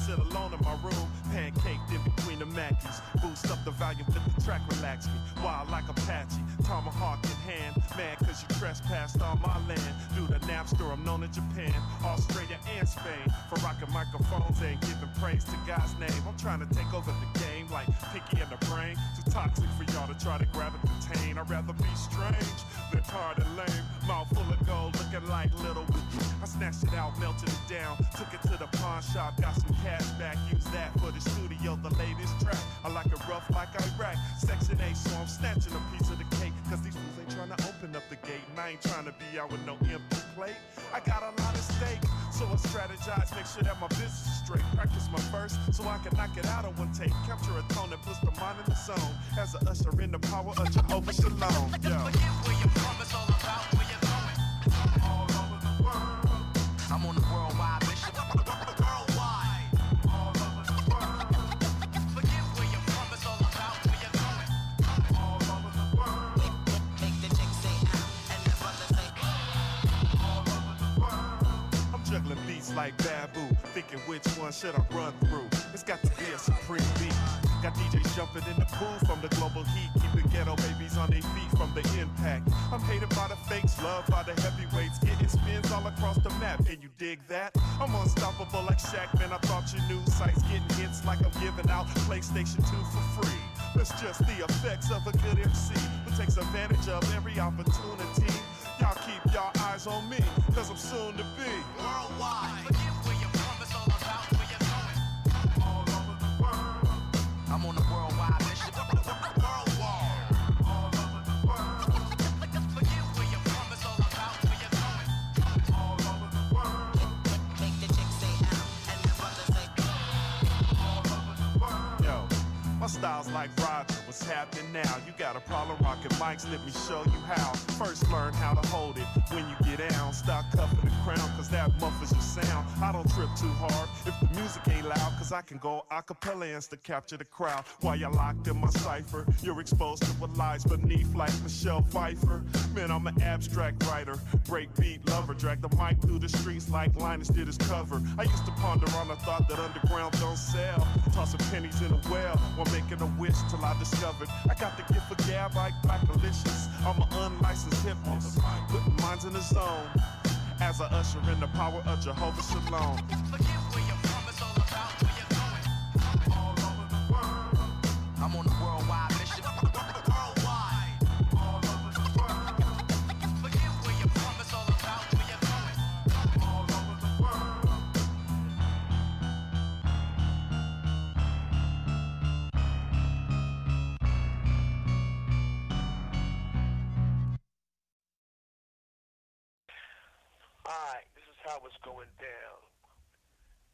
sit alone in my room, pancaked in between the Mackies. Boost up the volume, let the track relax me. Wild like Apache, tomahawk in hand. Mad cause you trespassed on my land. Do the Napster, I'm known in Japan, Australia and Spain. For rocking microphones and giving praise to God's name. I'm trying to take over the game like Pinky in the brain. Too toxic for y'all to try to grab and contain. I'd rather be strange than hard and lame. Mouth full of gold, looking like little. I snatched it out, melted it down, took it to the pawn shop, got some cash back, used that for the studio, the latest track. I like it rough like Iraq, Section 8, so I'm snatching a piece of the cake, cause these fools ain't trying to open up the gate, and I ain't trying to be out with no empty plate. I got a lot at stake, so I strategize, make sure that my business is straight, practice my verse, so I can knock it out on one take, capture a tone that puts the mind in the zone, as a usher in the power of Jehovah Shalom. Yo. Forget where you're from, it's all about where you're going. All over the world. I'm on the worldwide mission. Worldwide. All over the world. Forget where you're from, it's all about where you're going. All over the world. Make the chick say ah, and the brother say All over the world. I'm juggling beats like Babu, thinking which one should I run through. It's got to be a supreme beat. Got DJs jumping in the pool from the global heat, keeping ghetto babies on their feet from the impact. I'm hated by the fakes, loved by the heavyweights, getting spins all across the map. Can you dig that? I'm unstoppable like Shaq, man. I thought you knew. Sites getting hits like I'm giving out PlayStation 2 for free. It's just the effects of a good MC who takes advantage of every opportunity. Y'all keep y'all eyes on me, cause I'm soon to be worldwide. Forget where you're from, it's all about where you're going. all over the world. I'm on the worldwide mission. Worldwide. All over the world. Forget where you're from, it's all about where you're going. All over the world. Make the chick say ah, and the brother say All over the world. Yo, my style's like Roger. What's happening now? You got a problem rocking mics, let me show you how. First learn how to hold it when you get down. Stop cuffing the crown, cause that muffles your sound. I don't trip too hard if the music ain't loud, cause I can go acapella and to capture the crowd. While you're locked in my cipher, you're exposed to what lies beneath like Michelle Pfeiffer. Man, I'm an abstract writer, breakbeat lover. Drag the mic through the streets like Linus did his cover. I used to ponder on the thought that underground don't sell. Tossing pennies in a well while making a wish till I discovered I got the gift for gab like Black Delicious. I'm an unlicensed hypnotist, putting minds in the zone as I usher in the power of Jehovah Shalom. forget where you're from, it's all about where you're going. All over the world. I'm on the worldwide mission. Worldwide. All over the world. Forget where you're from, it's all about where you're going. All over the world. Alright, this is how it's going down.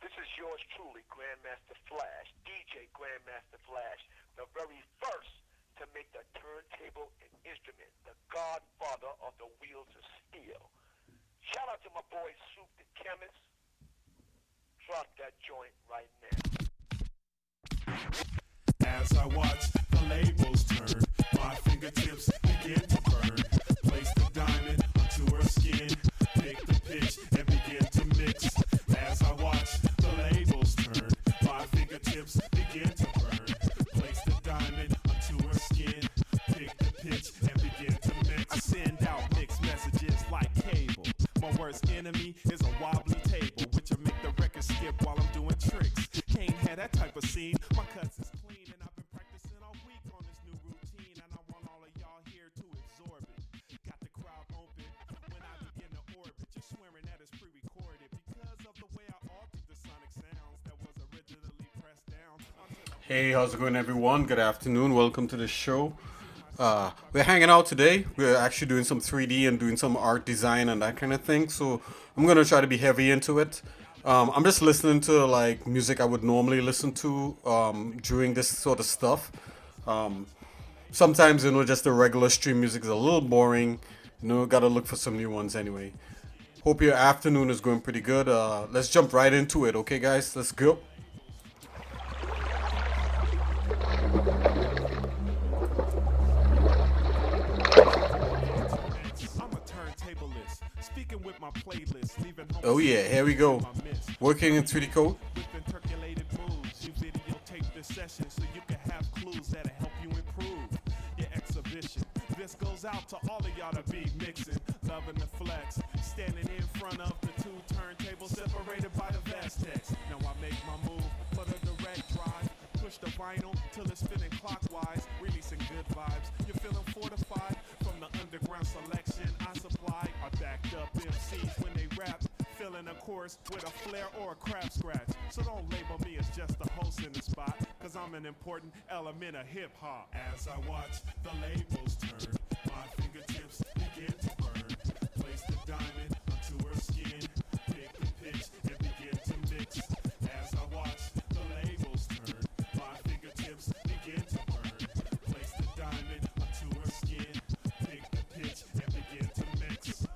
This is yours truly, Grandmaster Flash, DJ Grandmaster Flash, the very first to make the turntable an instrument, the godfather of the wheels of steel. Shout out to my boy Soup the Chemist. Drop that joint right now. As I watch the labels turn, my fingertips begin to burn. Place the diamond onto her skin, pick the pitch and begin to mix. As I watch the labels turn, my fingertips begin to burn. Place the diamond onto her skin, pick the pitch and begin to mix. I send out mixed messages like cable. My worst enemy is a wobbly table, which will make the record skip while I'm doing tricks. Can't have that type of scene. My cuts is clean and I've been practicing all week on this new routine, and I want all of y'all here to absorb it. Got the crowd open when I begin to orbit. You're swearing that it's pre-recorded because of the way I altered the sonic sounds that was originally pressed down. Hey, how's it going, everyone? Good afternoon. Welcome to the show. We're hanging out today. We're actually doing some 3D and doing some art design and that kind of thing. So I'm gonna try to be heavy into it. I'm just listening to like music I would normally listen to during this sort of stuff. Sometimes, just the regular stream music is a little boring. Gotta look for some new ones anyway. Hope your afternoon is going pretty good. Let's jump right into it, okay, guys? Let's go. Oh yeah, here we go. Working in 3D code. session so you can have clues that'll help you improve your exhibition. This goes out to all of y'all that be mixing, loving the flex, standing in front of the two turntables separated by the Vastex. Now I make my move for the direct drive, push the vinyl till it's spinning clockwise, releasing good vibes. You're feeling fortified from the underground selection I supply. I backed up MCs when they rap, filling a chorus with a flare or a crap scratch. So don't label me as just a host in the spot, cause I'm an important element of hip hop. As I watch the labels turn, my fingertips begin to burn. Place the diamond onto her skin, pick the pitch and begin to mix. As I watch the labels turn, my fingertips begin to burn. Place the diamond onto her skin, pick the pitch and begin to mix.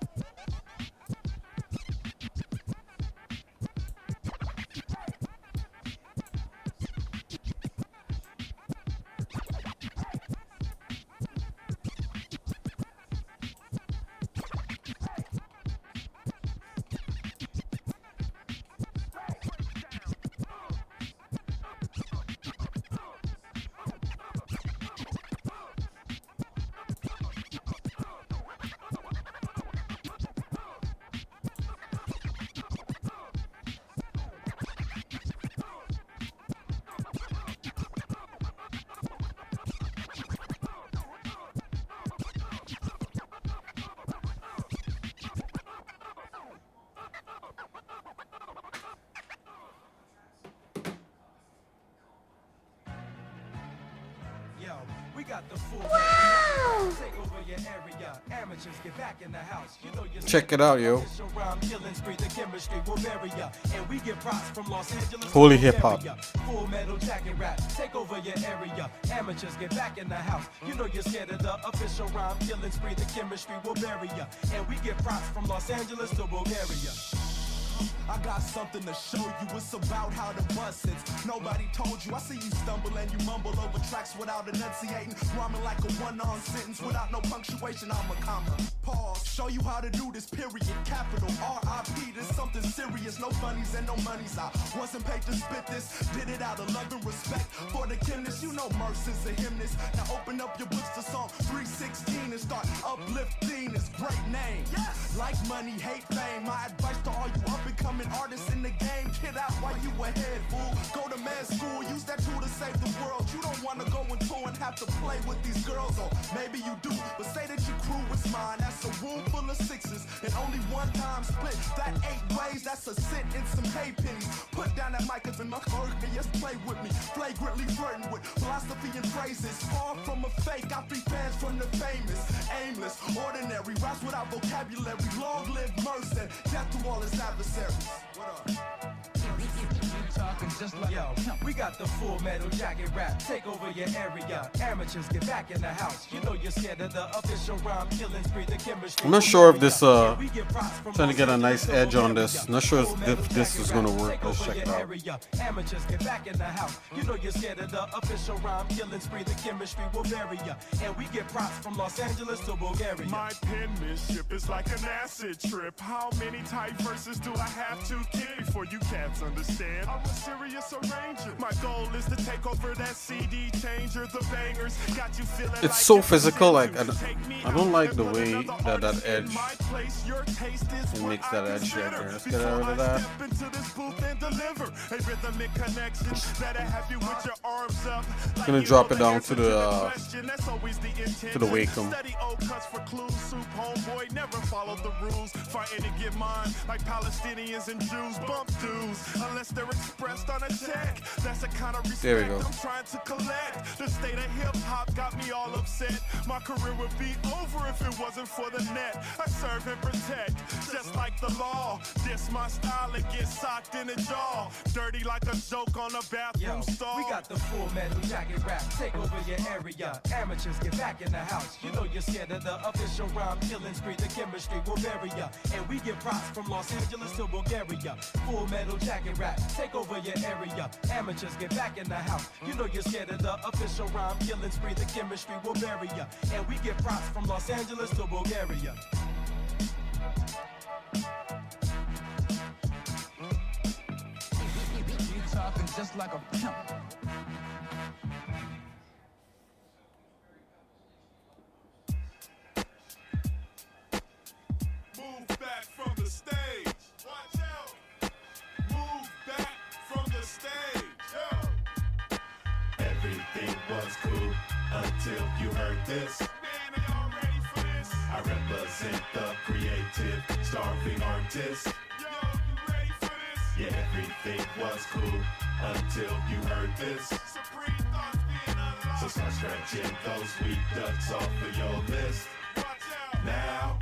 Yo, we got the full take over your area. Amateurs get back in the house. You know you Check it out, yo. around killing spree, the chemistry will bury ya. And we get props from Los Angeles. Holy to hip hop. Bulgaria. Full metal jacket rap. Take over your area. Amateurs get back in the house. You know you're scared of the official rhyme killing spree, the chemistry will bury ya. And we get props from Los Angeles to Bulgaria. I got something to show you, it's about how to bust it. Nobody told you, I see you stumble and you mumble over tracks without enunciating. Rhyming like a one-on sentence without no punctuation, I'm a comma. Pause, show you how to do this, period, capital R.I.P. This something serious, no funnies and no monies. I wasn't paid to spit this, did it out of love and respect for the chemist. You know Mercy's a hymnist. Now open up your books to Psalm 316 and start uplifting this great name. Yes. Like money, hate fame. My advice to all you up-and-coming artists in the game, get out while you ahead, fool. Go to med school, use that tool to save the world. You don't want to go and tour and have to play with these girls, or maybe you do, but say that your crew is mine. That's a room full of sixes and only one time split. That 8 ways, that's a cent and some hay pennies. Put down that mic up in my car and just play with me. Flagrantly flirting with philosophy and phrases. Far from a fake, I free fans from the famous. Aimless, ordinary, raps without vocabulary. Long live Mercy, death to all his adversaries. What up? Talking just like yo, we got the full metal jacket rap. Take over your area. Amateurs get back in the house. You know you're scared of the official rhyme killing spree, the chemistry. I'm not sure if this trying to get a nice edge on this. Not sure if this is gonna work. Let's check it out. Amateurs get back in the house. You know you're scared of the official rhyme killing spree, the chemistry will vary ya. And we get props from Los Angeles to Bulgaria. My penmanship is like an acid trip. How many tight verses do I have to kick before you cats understand? I'm a serious arranger. My goal is to take over that CD changer, the bangers. Got you feeling It's like so it's physical. Like Take me I don't out like the with way another that artist in edge. my place. Your taste is It what makes I that edge right consider there. Let's get rid before of I that. step into this booth and deliver a rhythmic connection that'll have you with your arms up. Like Gonna you drop know it the down answer to the, question. That's always the intent. to the Wacom. Study old cuts for clues, soup homeboy never followed the rules. Fighting to get mine like Palestinians and Jews bump dues unless they're expressed on a check. That's the kind of respect There we go. I'm trying to collect. The state of hip hop got me all upset. My career would be over if it wasn't for the net. I serve and protect, just like the law. This my style, it gets socked in the jaw. Dirty like a joke on a bathroom Yo, stall. we got the full metal jacket rap. Take over your area. Amateurs get back in the house. You know you're scared of the official rhyme killing spree, the chemistry will bury ya. And we get props from Los Angeles to Bulgaria. Full metal jacket rap. Take over your area. Amateurs get back in the house. You know you're scared of the official rhyme killing spree, the chemistry will bury ya. And we get props from Los Angeles to Bulgaria. You talking just like a pimp. was cool until you heard this. Man, are y'all ready for this? I represent the creative, starving artist. Yo, you ready for this? Yeah, everything was cool until you heard this. Supreme thoughts being unlocked. So start scratching those weak ducks off of your list. Watch out. Now,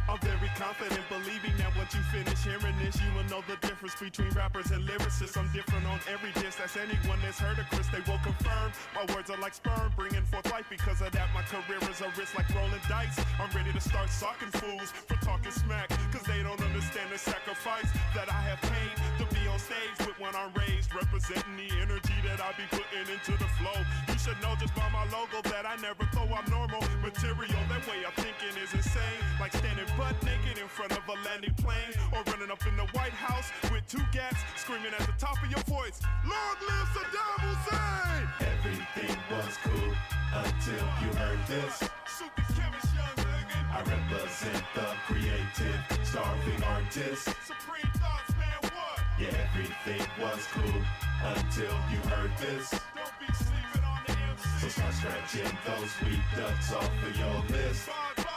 I'm very confident believing that once you finish hearing this, you will know the difference between rappers and lyricists. I'm different on every disc. That's anyone that's heard of Chris, they will confirm. My words are like sperm, bringing forth life. Because of that, my career is a risk like rolling dice. I'm ready to start socking fools for talking smack. Cause they don't understand the sacrifice that I have paid to be on stage with when I'm raised. Representing the energy that I be putting into the flow. You should know just by my logo that I never throw out normal material. That way of thinking is insane. Like standing butt naked in front of a landing plane, or running up in the White House with two gats, screaming at the top of your voice, "Long live Saddam Hussein!" everything was cool until you heard this. Super chemist, young nigga. I represent the creative, starving artist. Supreme thoughts, man, what? Yeah, everything was cool until you heard this. Don't be sleeping on the So MC. start scratching those weak ducks off of your list. Bye, bye.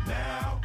Now,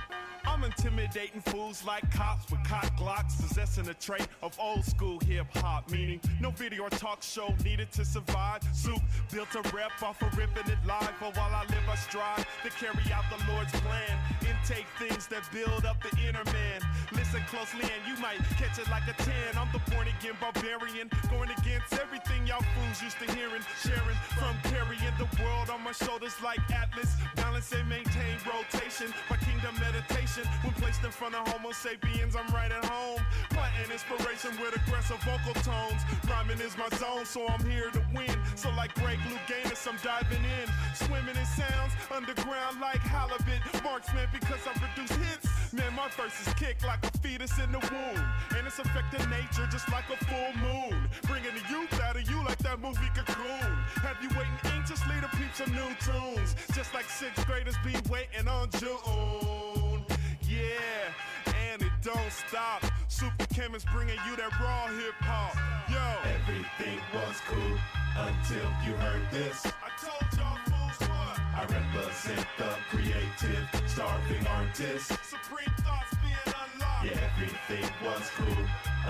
I'm intimidating fools like cops with cock glocks, possessing a trait of old school hip hop, meaning no video or talk show needed to survive. Soup built a rep off of ripping it live, but while I live I strive to carry out the Lord's plan. Intake things that build up the inner man. Listen closely and you might catch it like a 10. I'm the born again barbarian, going against everything y'all fools used to hearing, sharing from carrying the world on my shoulders like Atlas. Balance and maintain rotation, my kingdom meditation. When placed in front of Homo sapiens, I'm right at home. Planting inspiration with aggressive vocal tones. Rhyming is my zone, so I'm here to win. So like Greg Louganis, I'm diving in. Swimming in sounds, underground like halibut. Marksman because I produce hits. Man, my verses kick like a fetus in the womb. And it's affecting nature just like a full moon. Bringing the youth out of you like that movie Cocoon. Have you waiting anxiously to peep some new tunes? Just like sixth graders be waiting on June. Yeah, and it don't stop. Super chemists bringing you that raw hip hop. Yo, everything was cool until you heard this. I told y'all fools what? I represent the creative, starving artist. Supreme thoughts being unlocked. Yeah, everything was cool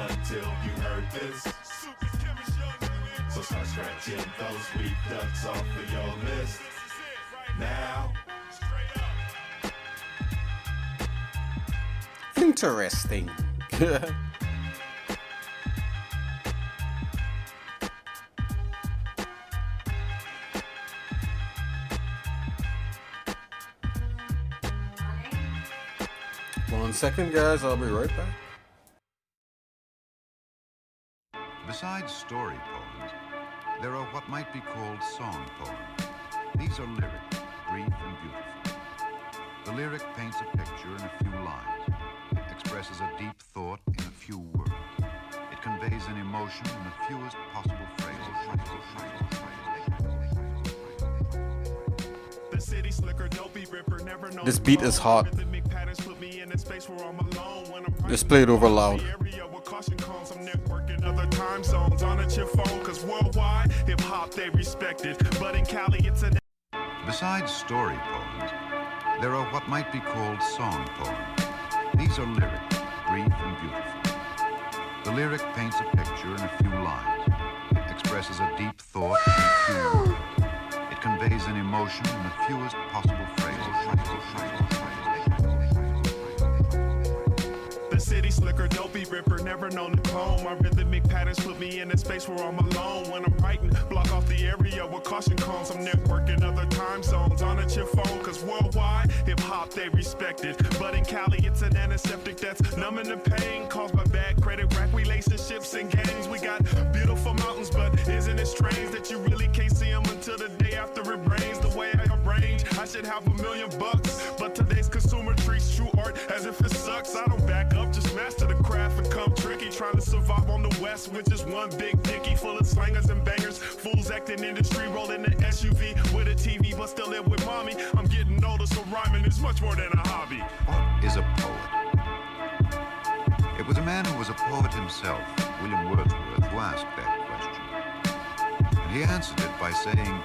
until you heard this. Super chemist, young nigga. So start scratching those weak ducks off of your list. This is it right Now, straight up. Interesting. One second, guys. I'll be right back. Besides story poems, there are what might be called song poems. These are lyric, brief and beautiful. The lyric paints a picture in a few lines, expresses a deep thought in a few words. It conveys an emotion in the fewest possible phrases. The city slicker, dopey ripper, never know. This beat is hot. Rhythmic patterns put me in a space where I'm alone. When I'm Just play it over loud. the area with caution cones, I'm networking other time zones on at your phone. Cause worldwide, hip hop they respect it. But in Cali, it's an Besides story poems, there are what might be called song poems. These are lyric, brief and beautiful. The lyric paints a picture in a few lines, expresses a deep thought in a few words. It conveys an emotion in the fewest possible phrases. The city slicker, dopey ripper, never known to clone. My rhythmic patterns put me in a space where I'm alone. When I'm writing, block off the area with caution cones. I'm networking other time zones on at your phone. Cause worldwide, hip hop they respect it. But in Cali, it's an antiseptic that's numbing the pain caused by bad credit, rack relationships and gangs. We got beautiful mountains, but isn't it strange that you really can't see them until the day after it rains? The way I arrange, I should have $1 million. But today's consumer treats true art as if it sucks. I don't back up, just master the craft and come tricky. Trying to survive on the west with just one big dicky full of slangers and bangers. Fools acting industry, rolling an SUV with a TV, but still live with mommy. I'm getting older, so rhyming is much more than a hobby. What is a poet? It was a man who was a poet himself, William Wordsworth, who asked that question. And he answered it by saying,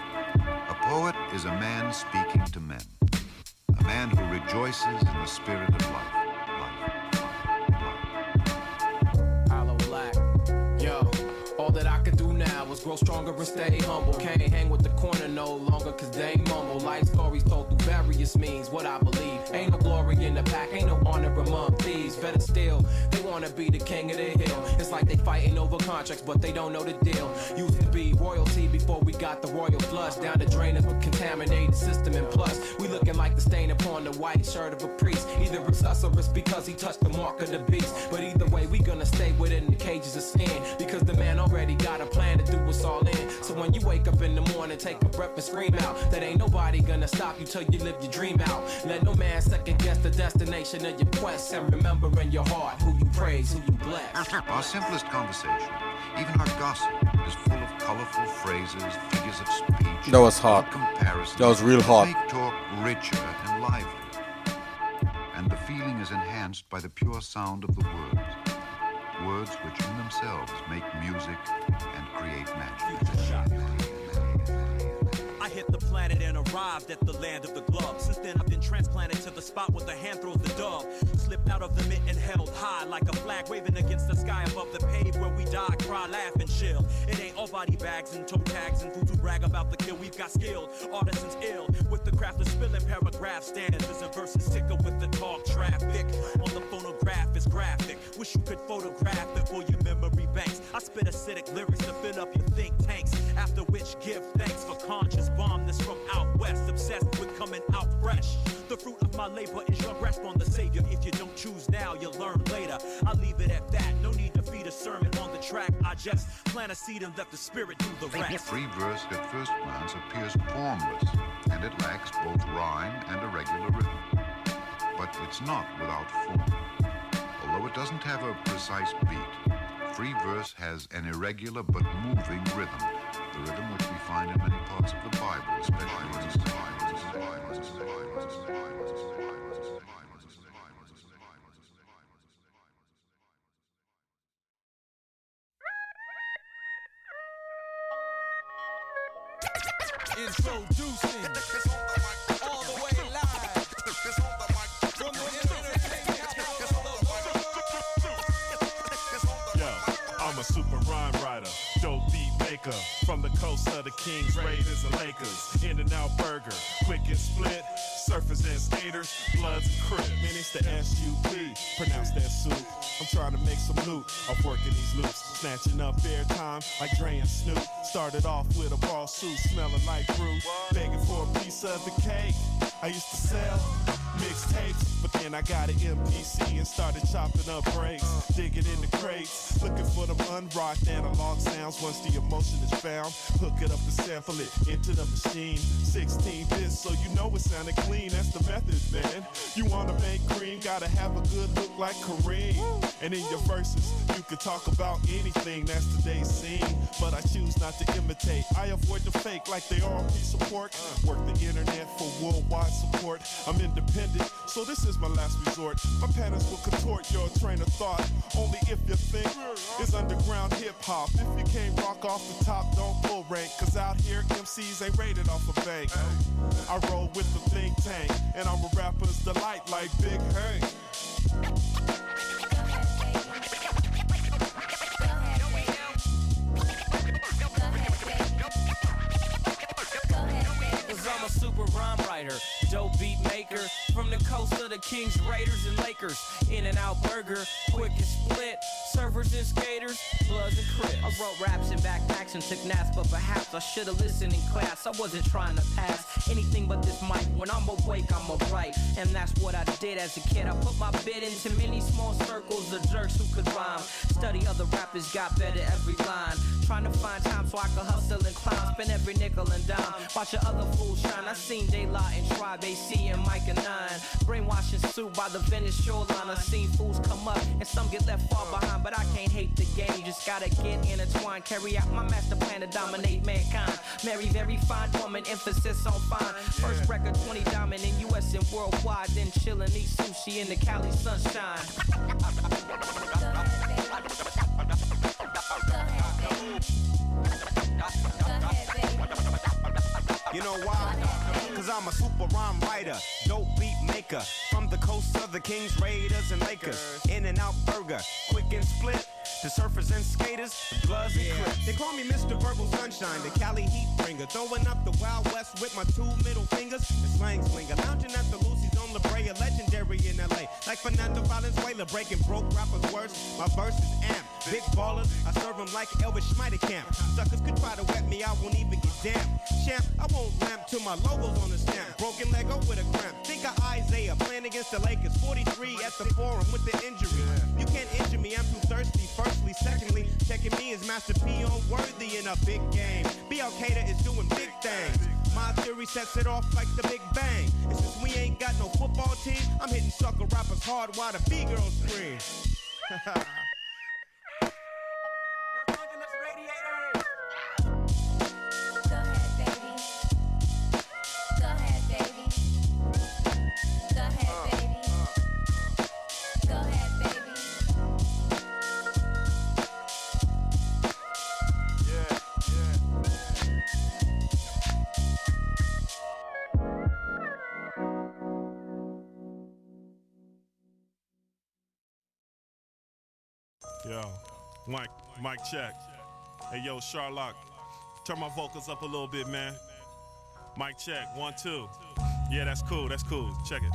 poet is a man speaking to men, a man who rejoices in the spirit of life. Hollow Black, yo. All that I can do now is grow stronger and stay humble. Can't hang with the corner no longer, cause they mumble. Life stories told through various means, what I believe. Ain't no glory in the pack, ain't no honor among thieves. Better still, they wanna be the king of the hill. It's like they fighting over contracts, but they don't know the deal. Used to be royalty before we got the royal flush. Down the drain of a contaminated system, and plus, we looking like the stain upon the white shirt of a priest. Either it's us or it's because he touched the mark of the beast. But either way, we gonna stay within the cages of sin, because the man already got a plan to do us all in. So when you wake up in the morning, take a breath and scream out that ain't nobody gonna stop you till you live your dream out. Let no man second guess the destination of your quest, and remember in your heart who you praise, who you bless. Our simplest conversation, even our gossip, is full of colorful phrases, figures of speech. That was hot. Comparisons. That was real hot. Make talk richer and livelier. And the feeling is enhanced by the pure sound of the words. Words which in themselves make music and create magic. I hit the planet and arrived at the land of the glove. Since then I've been transplanted to the spot where the hand throws the dove. Slipped out of the mitt and held high like a flag waving against the sky above the pave where we die, cry, laugh, and chill. It ain't all body bags and toe tags and food to brag about the kill. We've got skilled artisans ill with the craft of spilling paragraph stanzas and verses sicker with the talk traffic. On the phonograph is graphic. Wish you could photograph it for your memory banks. I spit acidic lyrics to fill up your think tanks. After which give thanks for conscious bombness from out west. Obsessed with coming out fresh. The fruit of my labor is your grasp on the savior. If you don't choose now, you'll learn later. I'll leave it at that. No need to feed a sermon on the track. I just plant a seed and let the spirit do the rest. Free verse at first glance appears formless, and it lacks both rhyme and a regular rhythm. But it's not without form. Although it doesn't have a precise beat, free verse has an irregular but moving rhythm, the rhythm which we find in many parts of the Bible, especially in the Introducing all the way live from the entertainment capital of the Yo, I'm a super rhyme writer, dope beat maker. From the coast of the Kings, Raiders, and Lakers. In and out burger, quick and split. Surfers and skaters, Bloods and Crips. Man, it's the S-U-P, pronounce that soup. I'm trying to make some loot. I'm working these loops, snatching up airtime like Dre and Snoop. Started off with a ball suit, smelling like fruit. Begging for a piece of the cake. I used to sell mixtapes, but then I got an MPC and started chopping up breaks. Digging in the crates, looking for them unrocked analog sounds. Once the emotion is found, hook it up and sample it into the machine. 16 bits, so you know it sounded clean. That's the method, man. You wanna make cream, gotta have a good look like Kareem. And in your verses, you can talk about anything that's today's scene. But I choose not to imitate. I avoid the fake like they are a piece of pork. Work the internet for worldwide support. I'm independent, so this is my last resort. My patterns will contort your train of thought. Only if you think it's underground hip-hop. If you can't rock off the top, don't pull rank. Cause out here, MCs ain't rated off a bank. I roll with the think tank, and I'm a rapper's delight like Big Hank. I'm a super rhyme writer, dope beat maker. From the coast of the Kings, Raiders, and Lakers. In and out burger, quick and split. Surfers and skaters, Bloods and Crips. I wrote raps in backpacks and took naps, but perhaps I should've listened in class. I wasn't trying to pass anything but this mic. When I'm awake, I'm a write, and that's what I did as a kid. I put my bid into many small circles of jerks who could rhyme. Study other rappers, got better every line. Trying to find time so I could hustle and climb. Spend every nickel and dime, watching other fools shine. I seen Daylight and Tribe, AC and Micah 9. Brainwashing suit by the Venice shoreline. I seen fools come up and some get left far behind. But I can't hate the game, you just gotta get intertwined. Carry out my master plan to dominate mankind. Marry very fine woman, emphasis on fine. First record 20 diamond in US and worldwide. Then chillin', eat sushi in the Cali sunshine. You know why? Cause I'm a super rhyme writer, dope beat maker. From the coast of the Kings, Raiders, and Lakers. In and out burger, quick and split. The surfers and skaters, the Bloods and Crips. They call me Mr. Verbal Sunshine, the Cali heat bringer. Throwing up the Wild West with my 2 middle fingers. The slang slinger, lounging at the Lucy's on La Brea, legendary in LA. Like Fernando Valenzuela, breaking broke rappers' words. My verse is amp, big ballers. I serve them like Elvis Schmeiderkamp. Suckers could try to wet me, I won't even get damp. Champ, I won't lamp till my logo's on the stamp. Broken Lego with a cramp. Think of Isaiah playing against the Lakers. 43 at the Forum with the injury. You can't injure me, I'm too thirsty. Firstly, secondly, checking me is Master P on worthy in a big game. B. Al-Qaeda is doing big things. My theory sets it off like the Big Bang. And since we ain't got no football team, I'm hitting sucker rappers hard while the B-girls scream. Yo, mic check. Hey, yo, Charlotte, turn my vocals up a little bit, man. Mic check, 1, 2. Yeah, that's cool, check it.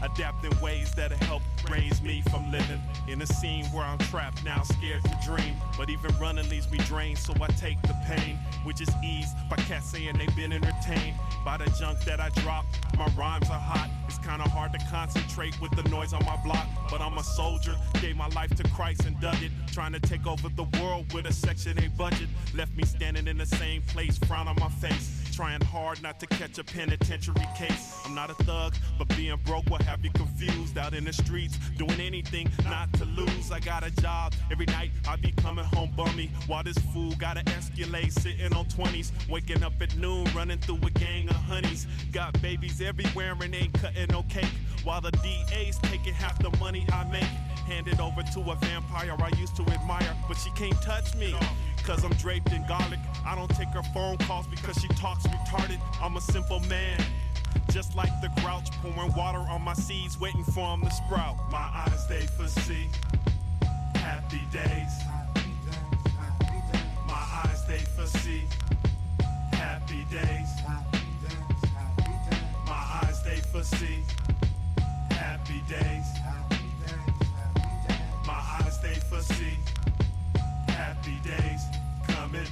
Adapt in ways that'll help raise me from living in a scene where I'm trapped now, scared to dream. But even running leaves me drained, so I take the pain, which is eased by cats saying they've been entertained by the junk that I drop. My rhymes are hot, it's kinda hard to concentrate with the noise on my block. But I'm a soldier, gave my life to Christ and dug it. Trying to take over the world with a Section 8 budget. Left me standing in the same place, frown on my face. Trying hard not to catch a penitentiary case. I'm not a thug, but being broke will have you confused. Out in the streets, doing anything not to lose. I got a job, every night I be coming home bummy. While this fool got an Escalade sitting on 20s. Waking up at noon, running through a gang of honeys. Got babies everywhere and ain't cutting no cake. While the DA's taking half the money I make. Handed over to a vampire I used to admire, but she can't touch me. Cause I'm draped in garlic. I don't take her phone calls because she talks retarded. I'm a simple man, just like the grouch, pouring water on my seeds, waiting for them to sprout. My eyes, they foresee happy days. My eyes, they foresee happy days. My eyes, they foresee happy days. My eyes, they foresee happy days coming.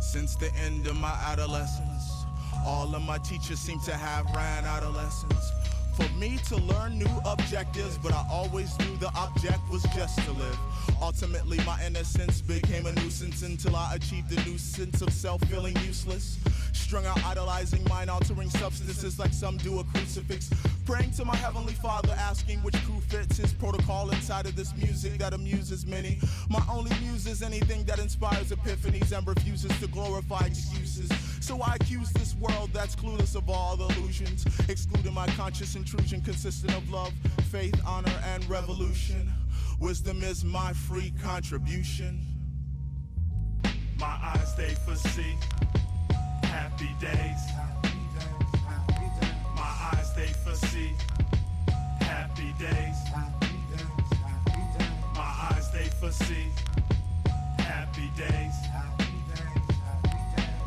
Since the end of my adolescence, all of my teachers seem to have ran out of lessons for me to learn new objectives, but I always knew the object was just to live. Ultimately, my innocence became a nuisance until I achieved a new sense of self, feeling useless. Strung out, idolizing mind-altering substances like some do a crucifix. Praying to my heavenly Father, asking which crew fits his protocol inside of this music that amuses many. My only muse is anything that inspires epiphanies and refuses to glorify excuses. So I accuse this world that's clueless of all the illusions, excluding my conscious intrusion consistent of love, faith, honor, and revolution. Wisdom is my free contribution. My eyes, they foresee happy days. My eyes, they foresee happy days. My eyes, they foresee happy days.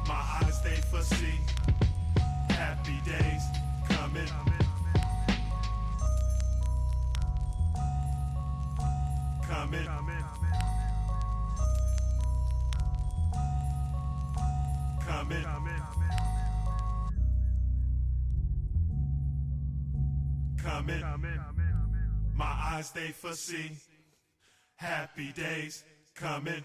My eyes, they foresee happy days coming. Coming. Coming. Coming. My eyes, they foresee happy days coming.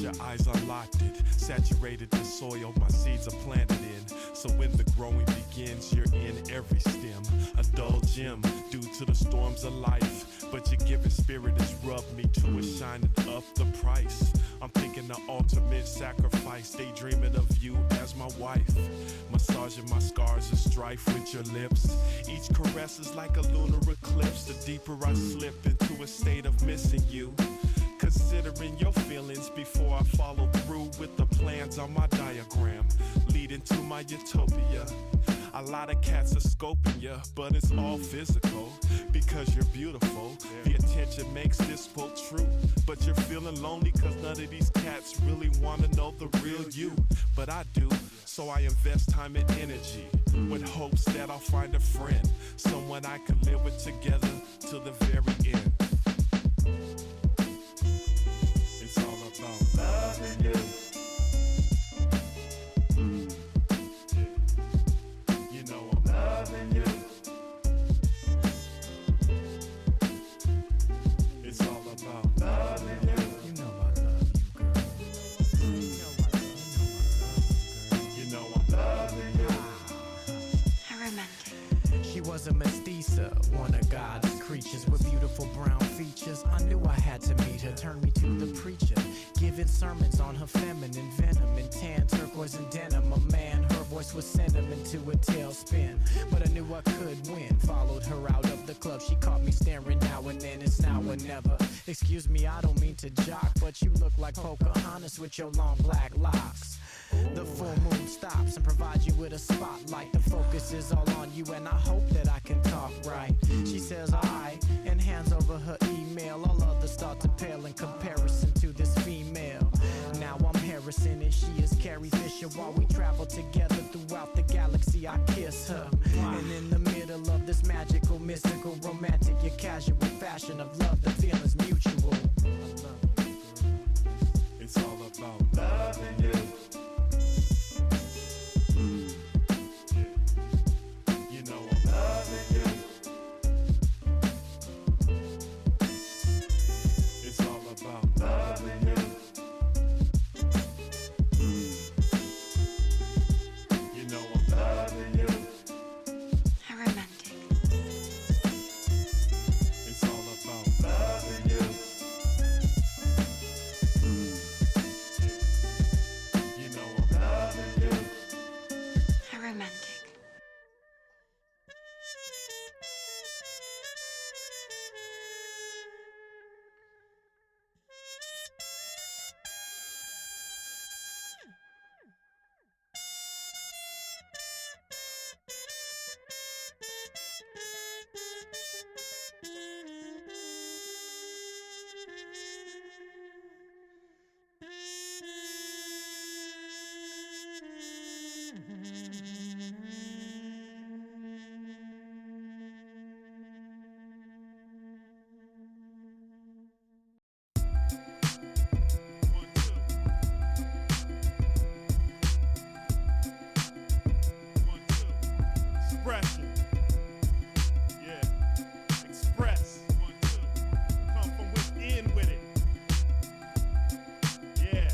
your eyes unlocked it. Saturated the soil my seeds are planted in. So when the growing begins, you're in every stem. A dull gem due to the storms of life. But your giving spirit has rubbed me to a shining up the price. I'm thinking the ultimate sacrifice. Daydreaming of you as my wife. Massaging my scars of strife with your lips. Each caress is like a lunar eclipse. The deeper I slip into a state of missing you. Considering your feelings before I follow through with the plans on my diagram, leading to my utopia. A lot of cats are scoping ya, but it's all physical because you're beautiful. The attention makes this quote true, but you're feeling lonely cause none of these cats really wanna know the real you. But I do, so I invest time and energy with hopes that I'll find a friend, someone I can live with together to the very end. It's all about loving you. Loving you. It's all about loving you. You know I love you, girl. You know I'm loving you. How romantic. She was a mestiza, one of God's creatures with beautiful brown features. I knew I had to meet her, turned me to the preacher, giving sermons on her feminine venom and tan, turquoise and denim. A man, her voice was cinnamon to a tailspin, but I knew I could win. Followed her out of the club, she caught me staring now and then. It's now or never. Excuse me, I don't mean to jock, but you look like Pocahontas with your long black locks. The full moon stops and provides you with a spotlight. The focus is all on you and I hope that I can talk right. She says I, and hands over her email. All others start to pale in comparison to this female. Now I'm Harrison and she is Carrie Fisher. While we travel together throughout the galaxy, I kiss her. And in the middle of this magical, mystical, romantic, yet casual fashion of love, the feeling's mutual. It's all about loving you. Expression. Yeah. Express. Come from within with it. Yeah.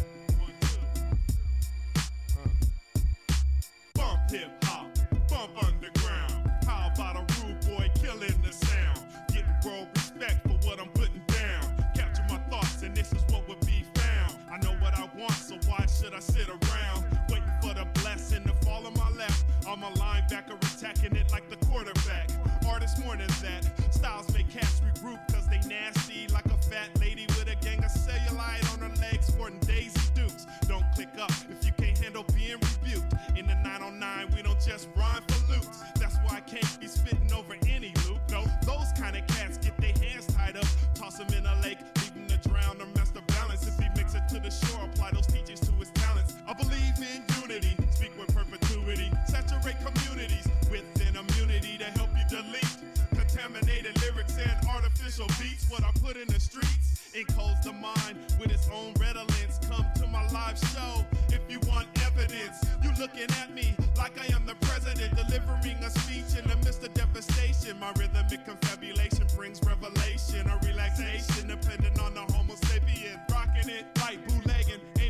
Bump hip hop. Bump underground. How about a rude boy killing the sound? Getting world respect for what I'm putting down. Capture my thoughts and this is what would be found. I know what I want, so why should I sit around? Waiting for the blessing to fall on my left. I'm a linebacker attacking it like the quarterback. Artists more than that. Styles make cats regroup cause they nasty. Like a fat lady with a gang of cellulite on her legs sporting Daisy Dukes. Don't click up if you can't handle being rebuked. In the 909 we don't just rhyme for loots. That's why I can't be spitting over any loop. No, those kind of cats get their hands tied up. Toss them in a lake, leave them to drown or mess the balance. If he makes it to the shore, apply those teachings to his talents. I believe in unity, speak with perpetuity. Saturate communities with an immunity to help you delete contaminated lyrics and artificial beats. What I put in the streets encodes the mind with its own redolence. Come to my live show if you want evidence. You looking at me like I am the president, delivering a speech in the midst of devastation. My rhythmic confabulation brings revelation, a relaxation depending on the homo sapien. Rocking it like bootlegging, ain't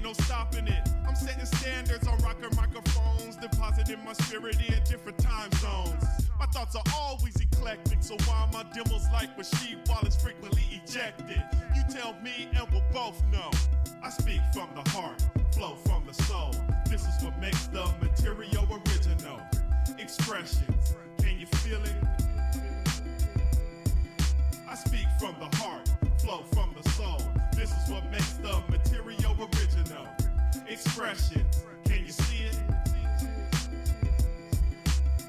standards on rocker microphones, depositing my spirit in different time zones. My thoughts are always eclectic, so why my demos like Rasheed Wallace frequently ejected? You tell me and we'll both know. I speak from the heart, flow from the soul. This is what makes the material original. Expressions, can you feel it? I speak from the heart, flow from the soul. This is what makes the material original. Expressions, can you see it?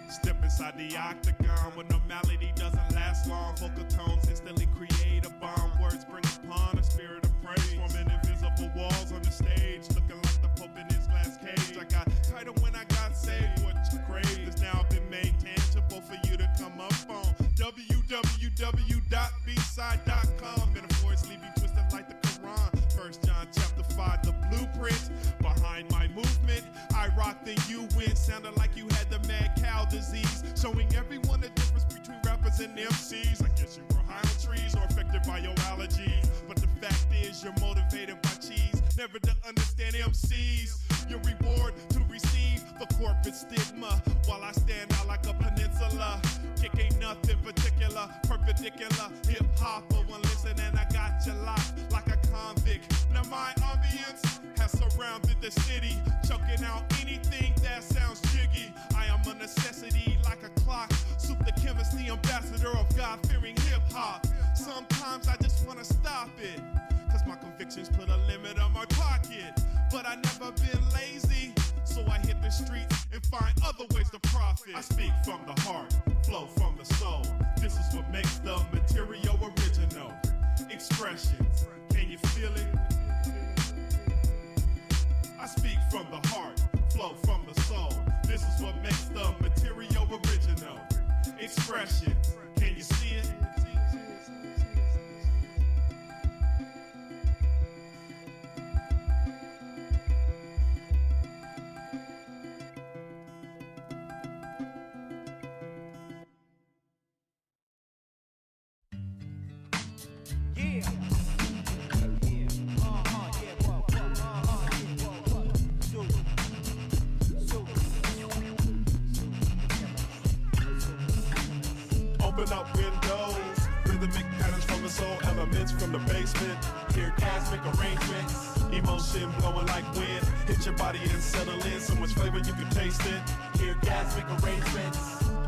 Step inside the octagon when the melody doesn't last long. Vocal tones instantly create a bomb. Words bring upon a spirit of praise. Forming invisible walls on the stage, looking like the Pope in his glass cage. I got tighter when I got saved. What you crave has now been made tangible for you to come up on www.bside.com. Metaphors leave you twisted like the Quran. 1 John chapter 5, the blueprint behind my movement. I rock, then you win. Sounded like you had the mad cow disease. Showing everyone the difference between rappers and MCs. I guess you were high on trees or affected by your allergies. But the fact is you're motivated by cheese. Never to understand MCs. Your reward to receive the corporate stigma. While I stand out like a peninsula. Kick ain't nothing particular. Perpendicular. Hip hop, but one listen and I got you locked like a convict. Now my ambience has surrounded the city, choking out anything that sounds jiggy. I am a necessity like a clock. Soup the chemist, the ambassador of God-fearing hip-hop. Sometimes I just wanna stop it, cause my convictions put a limit on my pocket. But I never been lazy, so I hit the streets and find other ways to profit. I speak from the heart, flow from the soul. This is what makes the material original. Expressions, can you feel it? I speak from the heart, flow from the soul. This is what makes the material original. Expressions, can you see it? Open up windows, rhythmic patterns from the soul, elements from the basement. Hear cosmic arrangements, emotion blowing like wind. Hit your body and settle in, so much flavor you can taste it. Hear cosmic arrangements,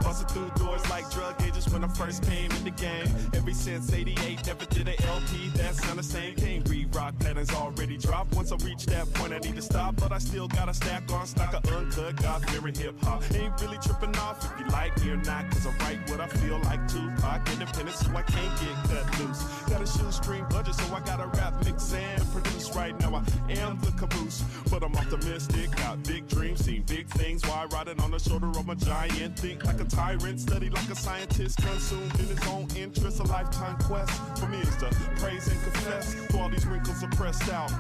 busting through doors like drug agents when I first came in the game. Ever since 88, never did an LP that sound the same. Can't read rock patterns already dropped. Once I reach that point, I need to stop, but I still got a stack on stock of uncut, God-fearing hip-hop. Ain't really tripping off if you like me or not, cause I write what I feel like Tupac. Independent, so I can't get cut loose. Got a shoestring budget, so I gotta rap, mix, and produce. Right now I am the caboose, but I'm optimistic, got big dreams, seen big things. Why riding on the shoulder of a giant? Think like a tyrant, study like a scientist, consumed in his own interest. A lifetime quest for me is to praise and confess. Though all these wrinkles are pressed out.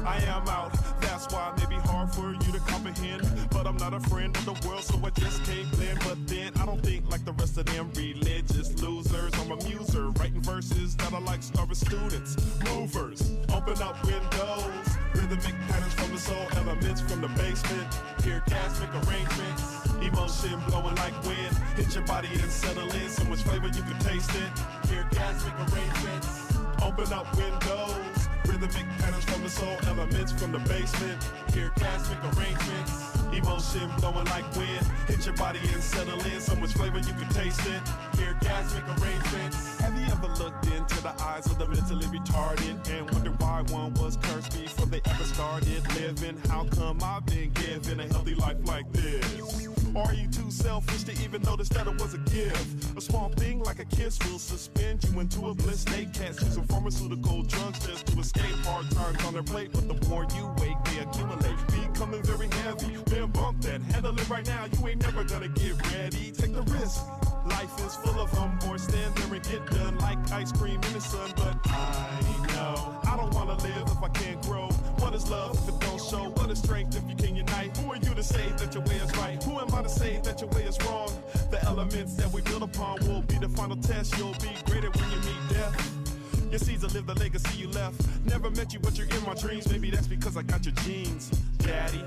I am out. That's why it may be hard for you to comprehend, but I'm not a friend of the world, so I just can't blend. But then I don't think like the rest of them religious losers. I'm a muser, writing verses that are like starving students. Movers, open up windows, rhythmic patterns from the soul, elements from the basement. Hear cosmic arrangements, emotion blowing like wind. Hit your body and settle in, so much flavor you can taste it. Hear cosmic arrangements, open up windows, rhythmic patterns from the soul, elements from the basement. Hear cosmic arrangements, emotion blowing like wind. Hit your body and settle in, so much flavor you can taste it. Hear cosmic arrangements. Have you ever looked into the eyes of the mentally retarded and wondered why one was cursed before they ever started living? How come I've been given a healthy life like this? Or are you too selfish to even notice that it was a gift? A small thing like a kiss will suspend you into a bliss. Snake cats using pharmaceutical drugs just to escape hard times on their plate. But the more you wait, they accumulate, becoming very heavy. Man, bump that, handle it right now. You ain't never gonna get ready. Take the risk. Life is full of them, or stand there and get done like ice cream in the sun. But I know I don't wanna live if I can't grow. What is love if it don't show? What is strength if you can unite? Who are you to say that your way is right? Who am I to say that your way is wrong? The elements that we build upon will be the final test. You'll be greater when you meet death. Your Caesar live the legacy you left. Never met you, but you're in my dreams. Maybe that's because I got your genes, Daddy.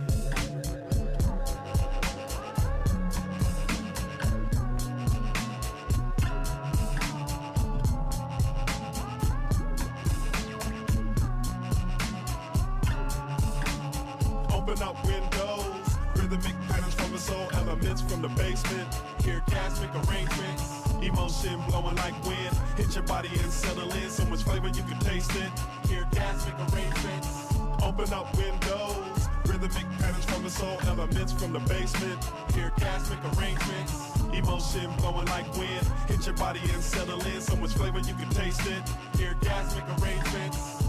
Open up windows, rhythmic patterns from the soul, elements from the basement. Hear gasmic arrangements, emotion blowing like wind. Hit your body and settle in, so much flavor you can taste it. Hear gasmic arrangements, open up windows, rhythmic patterns from the soul, elements from the basement. Hear gasmic arrangements, emotion blowing like wind. Hit your body and settle in, so much flavor you can taste it. Hear gasmic arrangements.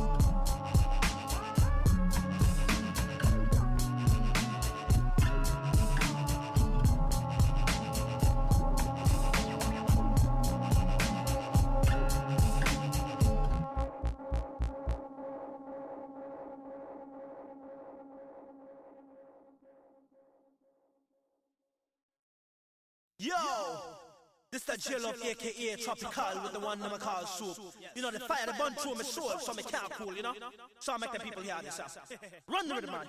Yo! This the Jill of AKA Tropical with the one that I call soup. You know, the fire that burn through my soul, so me can't cool, you know? So I make the people hear this up. Run the rhythm, man.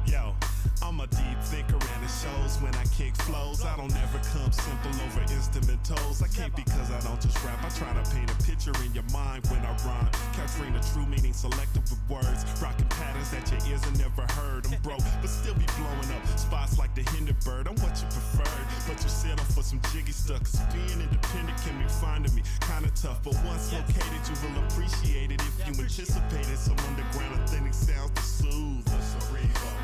Yo, I'm a deep thinker and it shows when I kick flows. I don't ever come simple over instrumentals. I can't because I don't just rap. I try to paint a picture in your mind when I rhyme. Capturing the true meaning, selective with words. Rocking patterns that your ears have never heard. I'm broke, but still be blowing up spots like the Hindenburg. I'm what you preferred, but you settle for some jiggy stuff. Cause being independent can be finding me kinda tough. But once located, you will appreciate it if you anticipated some underground authentic sounds to soothe us.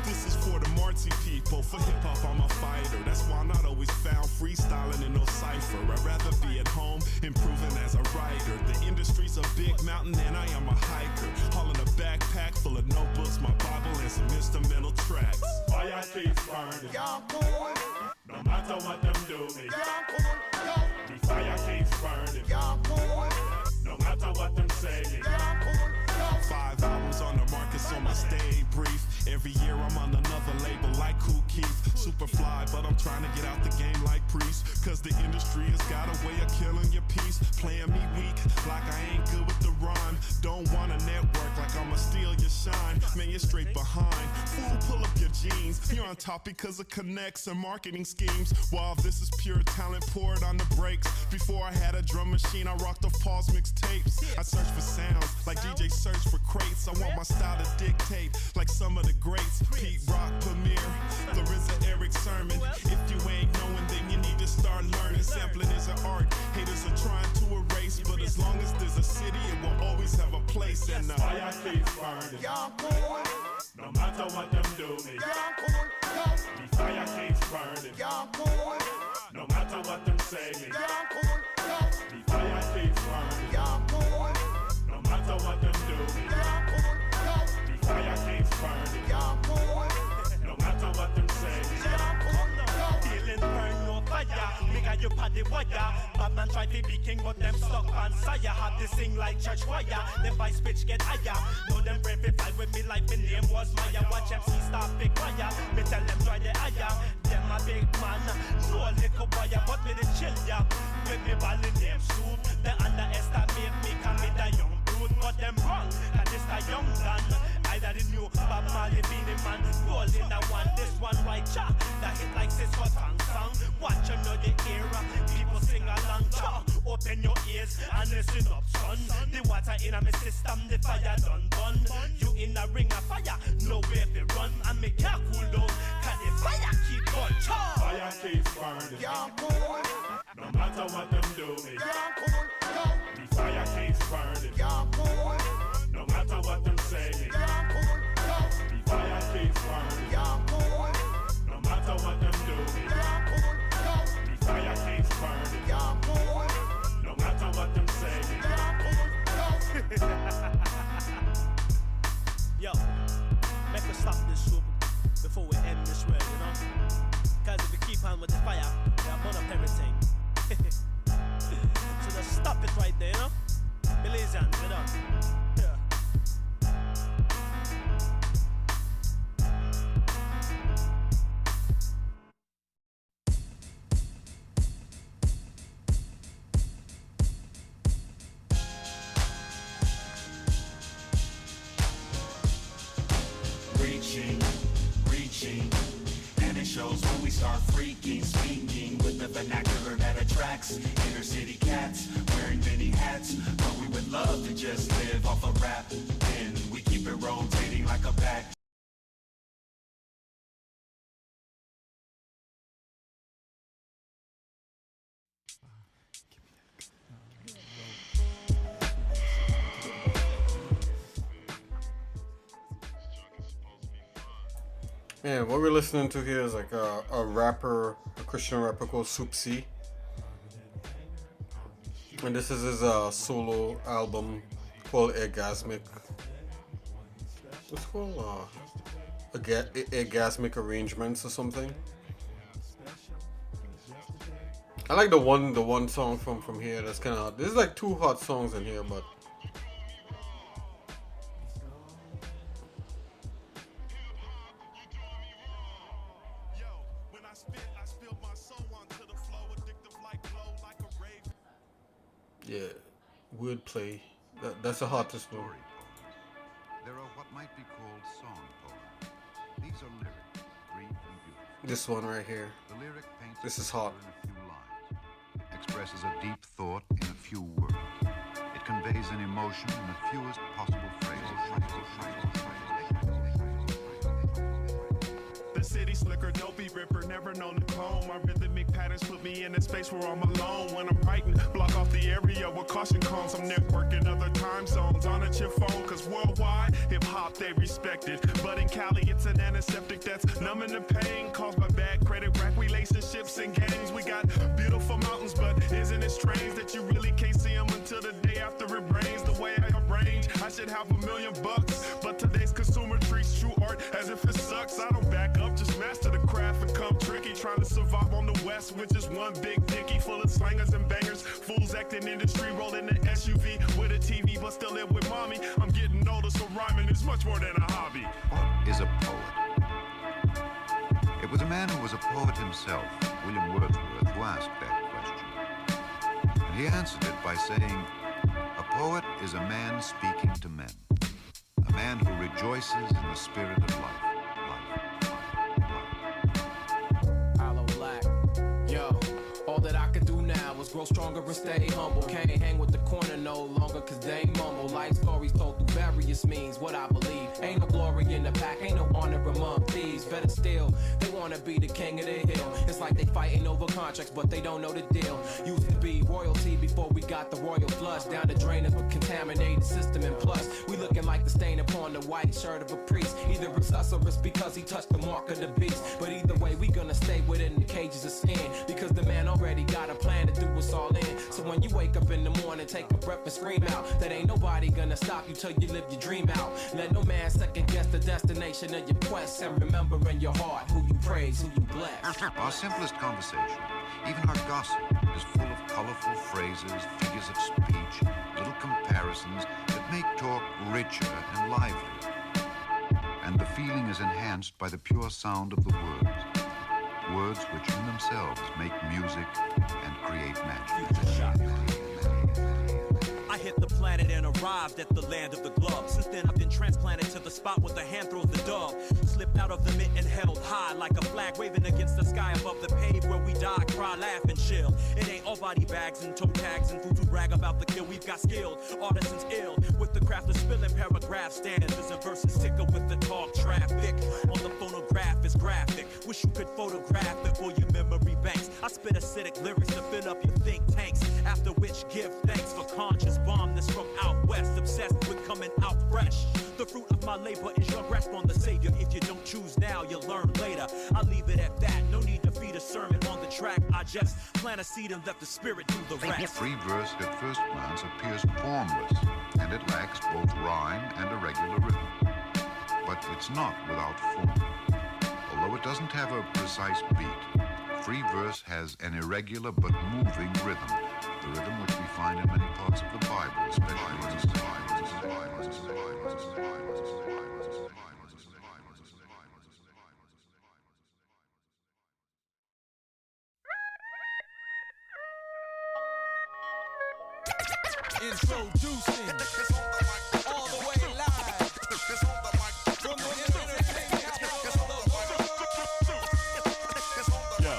This is for the Marty people. For hip hop, I'm a fighter. That's why I'm not always found freestyling in no cipher. I'd rather be at home, improving as a writer. The industry's a big mountain and I am a hiker. Hauling a backpack full of notebooks, my Bible, and some instrumental tracks. Fire keeps burning. No matter what them do me. The fire keeps burning. No matter what them say me. 5 albums on the market, so I stay brief. Every year I'm on another label like Kool Keith. Superfly, but I'm trying to get out the game like Priest. Cause the industry has got a way of killing your piece. Playing me weak, like I ain't good with the rhyme. Don't wanna network like I'ma steal your shine. Man, you're straight behind. Fool, pull up your jeans. You're on top because of connects and marketing schemes. While this is pure talent poured on the brakes. Before I had a drum machine, I rocked off Paul's mixtapes. I searched for sounds like DJ search for crates. I want my style to dictate like some of the greats. Pete Rock, Premier, Larissa, Eric Sermon. If you ain't knowing, then you need to start learning. Sampling is an art. Haters are trying to erase, but as long as there's a city, it will always have a place. And the fire keeps burning. No matter what them do me. The fire keeps burning. No matter what them say me. The fire keeps burning. No matter what them do me. The fire keeps burning. No matter what them say me. Feeling burn no fire. Me got you on the wire. Batman try to be king, but them stuck on sire. Have this thing like church choir. Them vice pitch get higher. Know them brave if I with me like my name was Maya. Watch MC start big choir. Me tell them try the higher. Them a big man, no little boy, but me the chill ya. When me ball in them soup, they underestimate me, cause me the young brute. But them wrong, cause this the young gun. Either the new Bob Marley Beanie Man. Roll in the one, this one right cha. That hit like sis for tongue song. Watch you know the era, people sing along cha. Open your ears and listen up, son. The water in a me system, the fire done burn. You in a ring of fire, nowhere to run. And me can't cool down, cause the fire keep on cha. Fire keeps burning. No matter what them do me. The fire keeps burning. No matter what them say me. The fire keeps burning. No matter what them do me. The fire keeps burning. No matter what them say me. Yo, make us stop this soup before we end this world, you know? Cause if we keep on with the fire, we'll burn up everything. So just stop it right there, you know? Be lazy and be done. Yeah. vernacular that attracts inner city cats wearing many hats. But we would love to just live off a rap, and we keep it rotating like a back. Yeah, what we're listening to here is like a rapper, a Christian rapper called Soup C. And this is his solo album called Orgasmic. It's called Orgasmic Arrangements or something. I like the one song from here that's kind of, there's like two hot songs in here, but yeah, wordplay. That's the hottest one. There are what might be called song poems. These are lyric, brief and beautiful. This one right here. The lyric paints this is hot. in a few lines, expresses a deep thought in a few words. It conveys an emotion in the fewest possible phrases. The city slicker, dopey ripper, never known to clone. My rhythmic patterns put me in a space where I'm alone. When I'm writing, block off the area with caution cones. I'm networking other time zones on a chip phone. Cause worldwide, hip hop they respect it. But in Cali, it's an antiseptic that's numbing the pain caused by bad credit, rack relationships and gangs. We got beautiful mountains, but isn't it strange that you really can't see them until the day after it rains? The way I arrange, I should have $1 million. But today's consumer treats true art as if it sucks. I don't back up, just master the craft and come tricky. Trying to survive on the west with just one big dicky full of slangers and bangers. Fools acting industry, rolling the SUV with a TV, but still live with mommy. I'm getting older, so rhyming is much more than a hobby. What is a poet? It was a man who was a poet himself, William Wordsworth, who asked that question. And he answered it by saying, a poet is a man speaking to men. A man who rejoices in the spirit of life. All that I could do now was grow stronger and stay humble. Can't hang with the corner no longer cause they mumble. Life stories told through various means. What I believe, ain't no glory in the pack, ain't no honor among thieves. Better still, they wanna be the king of the hill. It's like they fighting over contracts but they don't know the deal. Used to be royalty before we got the royal flush. Down the drain of a contaminated system, and plus we looking like the stain upon the white shirt of a priest. Either it's us or it's because he touched the mark of the beast. But either way we gonna stay within the cages of skin, because the man already got a plan to do us all in. So when you wake up in the morning, take a breath and scream out that ain't nobody gonna stop you till you live your dream out. Let no man second guess the destination of your quest, and remember in your heart who you praise, who you bless. Our simplest conversation, even our gossip, is full of colorful phrases, figures of speech, little comparisons that make talk richer and livelier. And the feeling is enhanced by the pure sound of the words. Words which in themselves make music and create magic. I hit the planet and arrived at the land of the glove. Since then I've been transplanted to the spot where the hand throws the dove. Slipped out of the mitt and held high like a flag waving against the sky above the pave where we die, cry, laugh and chill. It ain't all body bags and toe tags and food to brag about the kill. We've got skilled artisans ill with the craft of spilling paragraphs, stanzas and verses ticker with the talk traffic. On the phonograph is graphic. Wish you could photograph it for your memory banks. I spit acidic lyrics to fill up your think tanks. After which give thanks for conscious bombness from out west. Obsessed with coming out fresh. The fruit of my labor is your grasp on the savior. If you don't choose now, you'll learn later. I'll leave it at that. No need to feed a sermon on the track. I just plant a seed and let the spirit do the rest. Free verse at first glance appears formless, and it lacks both rhyme and a regular rhythm. But it's not without form. Although it doesn't have a precise beat, free verse has an irregular but moving rhythm, the rhythm which we find in many parts of the Bible, especially in the Introducing all the way live from the entertainment capital of the world. Yo,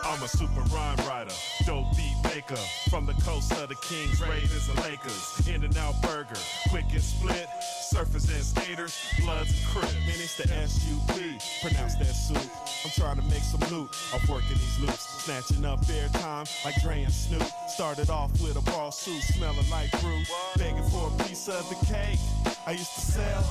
I'm a super rhyme writer, dope beat maker. From the coast of the Kings, Raiders, and Lakers. In-N-Out Burger, quick and split. Surfers and skaters, Bloods and Crips. Man, it's the S-U-P, pronounce that soup. I'm trying to make some loot off working these loops. Snatching up airtime like Dre and Snoop. Started off with a ball suit, smelling like fruit. Begging for a piece of the cake. I used to sell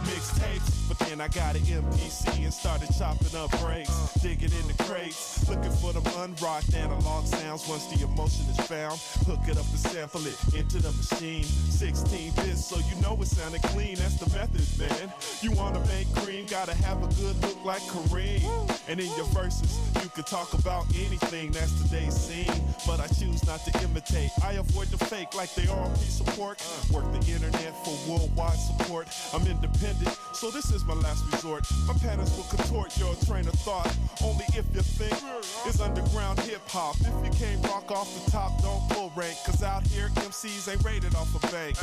mixtapes, but then I got an MPC and started chopping up breaks. Digging in the crates, looking for them unrocked analog sounds. Once the emotion is found, hook it up and sample it into the machine. 16 bits, so you know it sounded clean. That's the method, man. You wanna make cream, gotta have a good look like Kareem. And in your verses, you could talk about anything that's today's scene. But I choose not to imitate. I avoid the fake like they are a piece of pork. Work the internet for worldwide support. I'm independent, so this is my last resort. My patterns will contort your train of thought. Only if you think it's underground hip hop. If you can't rock off the top, don't full rank. Cause out here, MCs ain't rated off a bank.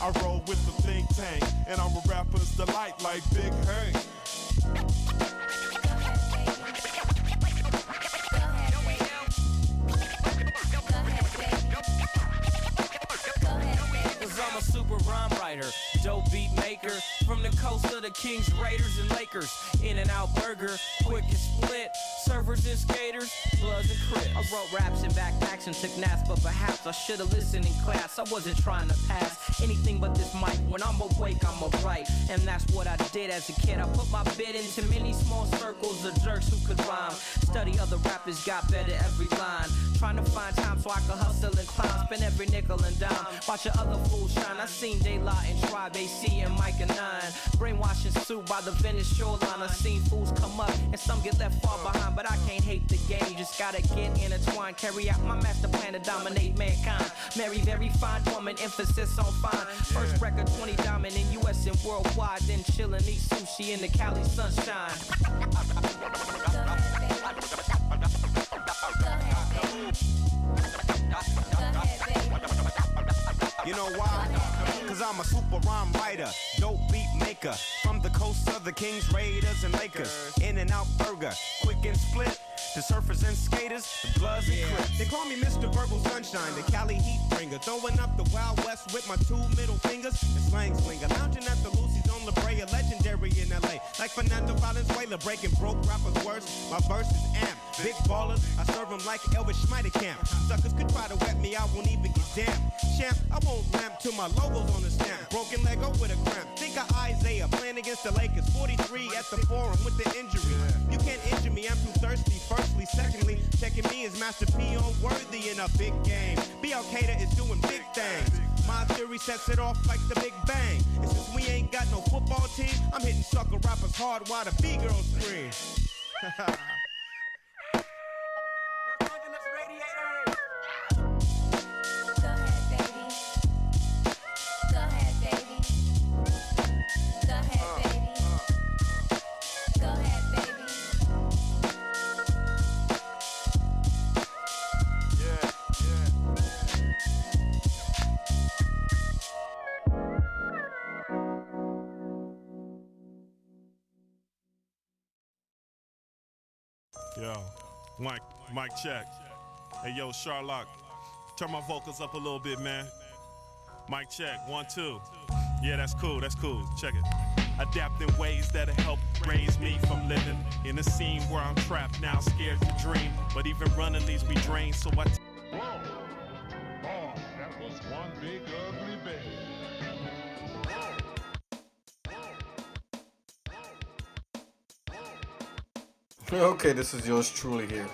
I roll with the think tank, and I'm a rapper's delight like Big Hank. I'm a super rhyme writer, dope beat maker. From the coast of the Kings, Raiders, and Lakers. In-N-Out Burger, quick and split. Surfers and skaters, Bloods and Crips. I wrote raps in backpacks and took naps, but perhaps I should've listened in class. I wasn't trying to pass anything but this mic. When I'm awake, I'm a write, and that's what I did as a kid. I put my bid into many small circles of jerks who could rhyme. Study other rappers, got better every line. Trying to find time so I could hustle and climb. Spend every nickel and dime, watching other fools shine. I seen Daylight and Tribe, AC and Micah 9. Brainwashing suit by the Venice shoreline. I seen fools come up and some get left far behind. But I can't hate the game, just gotta get intertwined. Carry out my master plan to dominate mankind. Marry very fine woman, emphasis on fine. First record 20 diamond in US and worldwide. Then chillin', eat sushi in the Cali sunshine. You know why? Cause I'm a super rhyme writer, dope beat maker. From the coast of the Kings, Raiders, and Lakers. In-N-Out Burger, quick and split. The surfers and skaters, the Bloods and Crips. They call me Mr. Verbal Sunshine, the Cali heat bringer. Throwing up the Wild West with my 2 middle fingers. The slang slinger, lounging at the Lucy's on La Brea, legendary in LA. Like Fernando Valenzuela, breaking broke rappers' words. My verse is amp, big ballers. I serve them like Elvis Schmeidekamp. Suckers could try to wet me, I won't even get damn. Champ, I won't lamp till my logo's on the stamp. Broken Lego with a cramp. Think of Isaiah playing against the Lakers. 43 at the Forum with the injury. You can't injure me, I'm too thirsty. Firstly, secondly, checking me is Master P on worthy in a big game. B. Al-Qaeda is doing big things. My theory sets it off like the Big Bang. And since we ain't got no football team, I'm hitting sucker rappers hard while the B-girls scream. Yo, Mike check. Hey yo, Charlotte, turn my vocals up a little bit, man. Mic check, 1, 2. Yeah, that's cool, check it. Adapt in ways that'll help raise me from living in a scene where I'm trapped now, scared to dream. But even running leaves me drained, so I Whoa! Oh, that was one big ugly baby. Okay, this is yours truly here.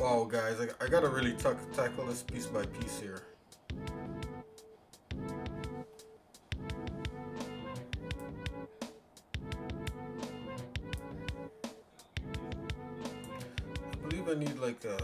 Wow, guys, I gotta really tackle this piece by piece here. I believe I need like a.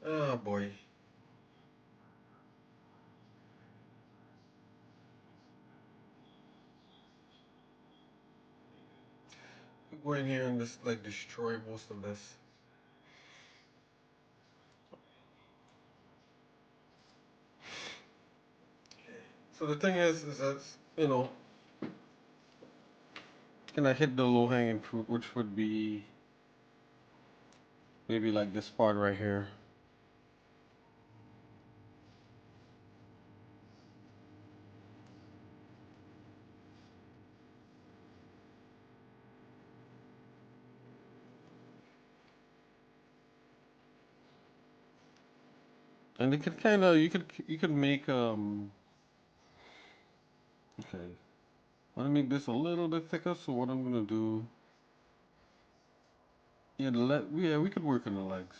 Oh boy. Go in here and just like destroy most of this. So the thing is that, you know, can I hit the low hanging fruit, which would be maybe like this part right here. And it could kind of you could make okay. I want to make this a little bit thicker, so what I'm gonna do, yeah, we could work on the legs,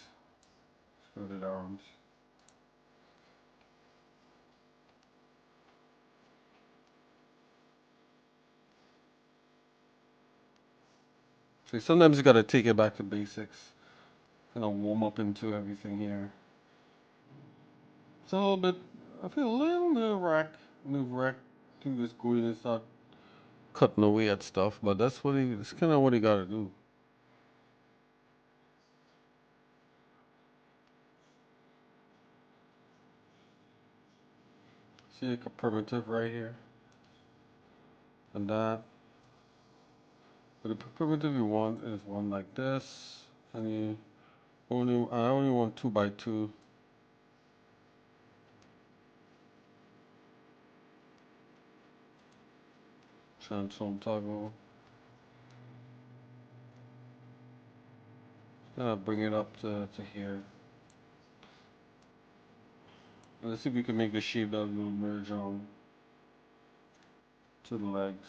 skirted arms. See, sometimes you gotta take it back to basics, kind of warm up into everything here. It's a little bit, I feel a little nerve-wrack to just go in and start cutting away at stuff, but that's kind of what you gotta do. See like a primitive right here, and that. But the primitive you want is one like this, and I only want 2 by 2. Transform toggle. Gonna bring it up to here. Let's see if we can make the shape that will merge on to the legs.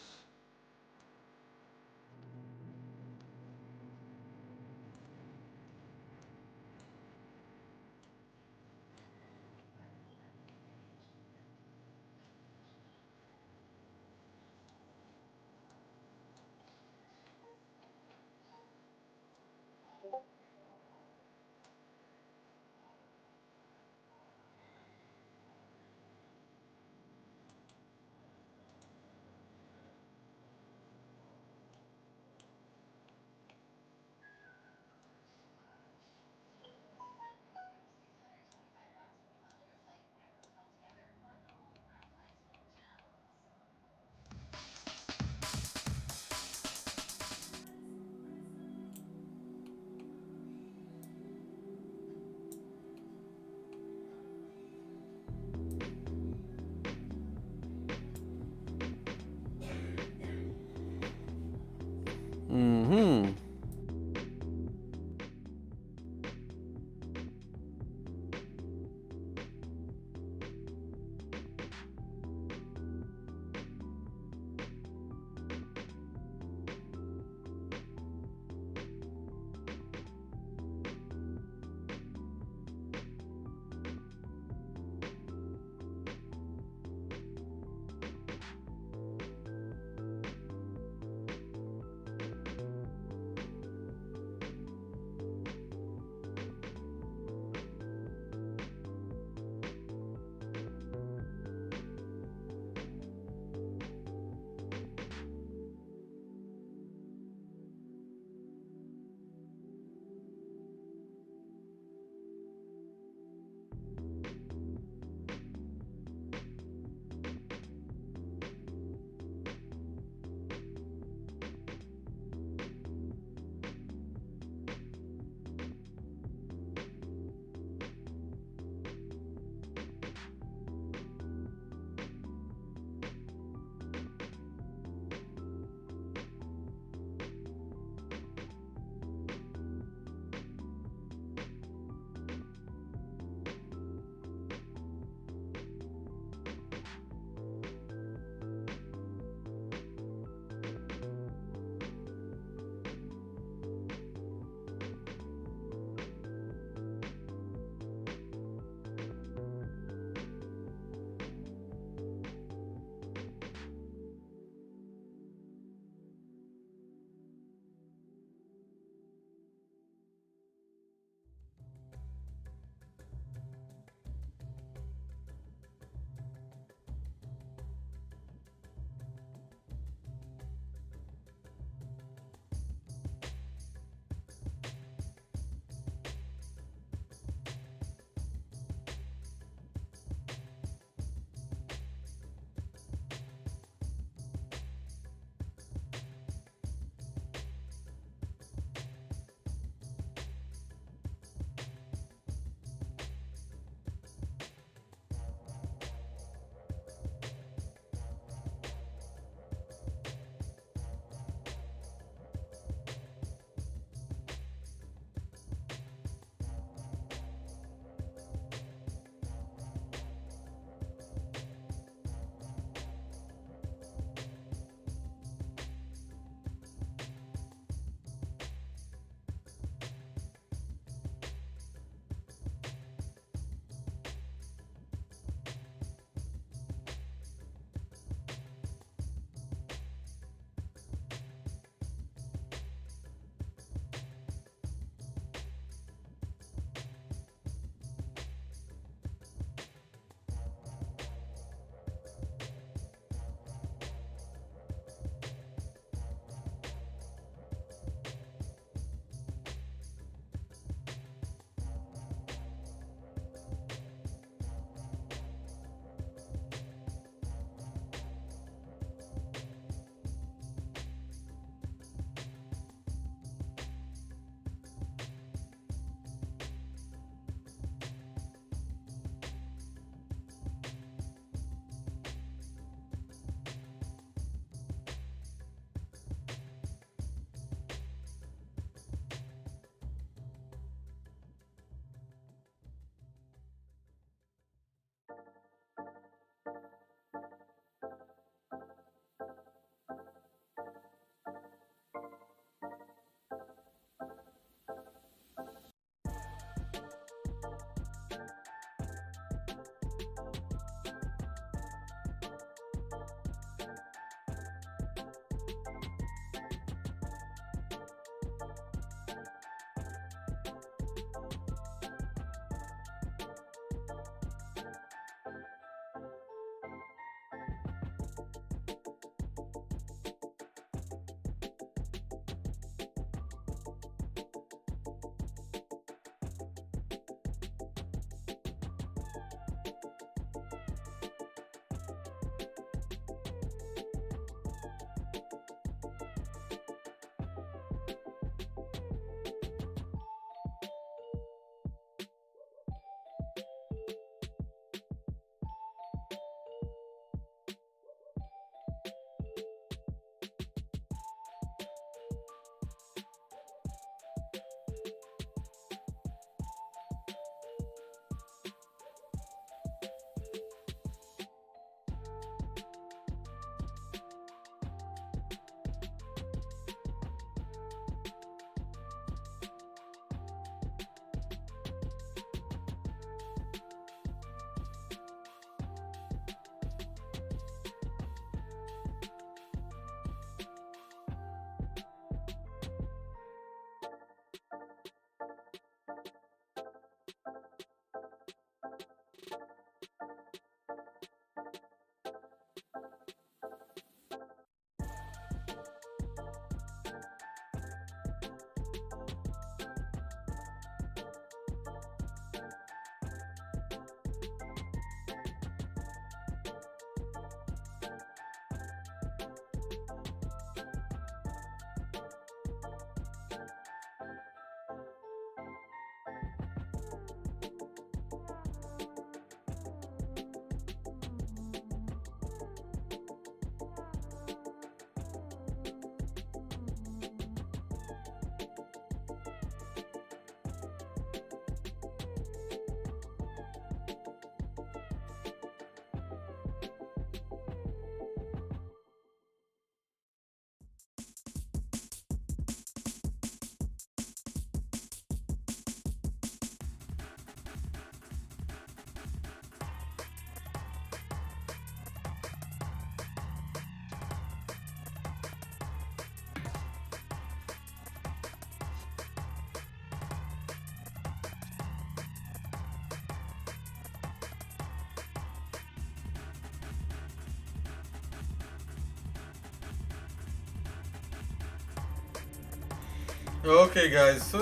Okay, guys.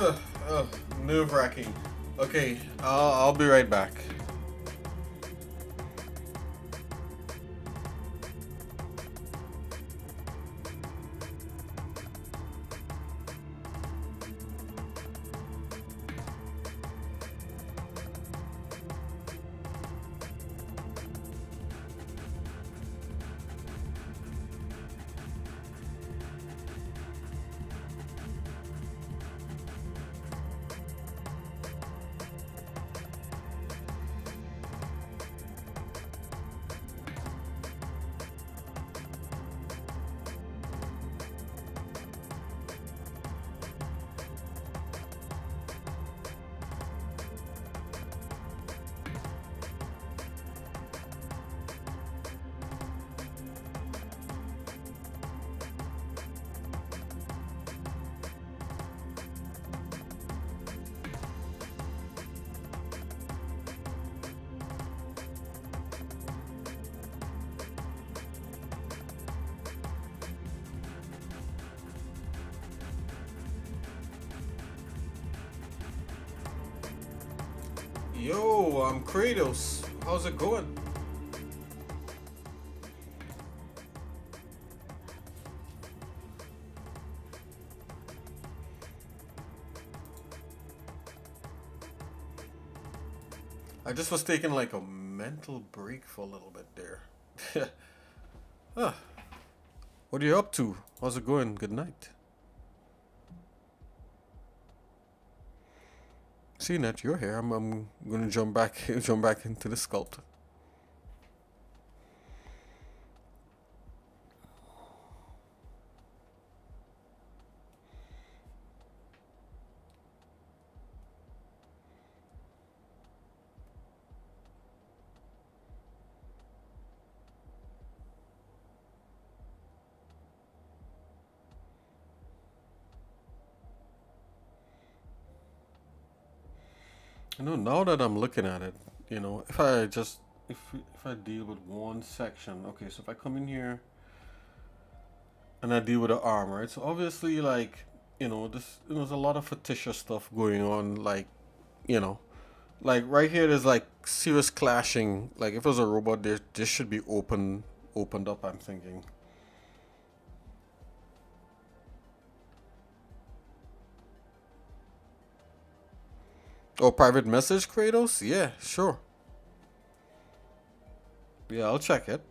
Nerve-wracking. Okay, I'll be right back. Yo, I'm Kratos. How's it going? I just was taking like a mental break for a little bit there. Huh. What are you up to? How's it going? Good night. Seeing that you're here, I'm gonna jump back into the sculpt. You know, now that I'm looking at it, you know, if I deal with one section, okay, so if I come in here and I deal with the arm, right? So obviously, like, you know, there's a lot of fictitious stuff going on, like, you know, like right here, there's like serious clashing. Like if it was a robot, this should be opened up. I'm thinking. Oh, private message, Kratos? Yeah, sure. Yeah, I'll check it.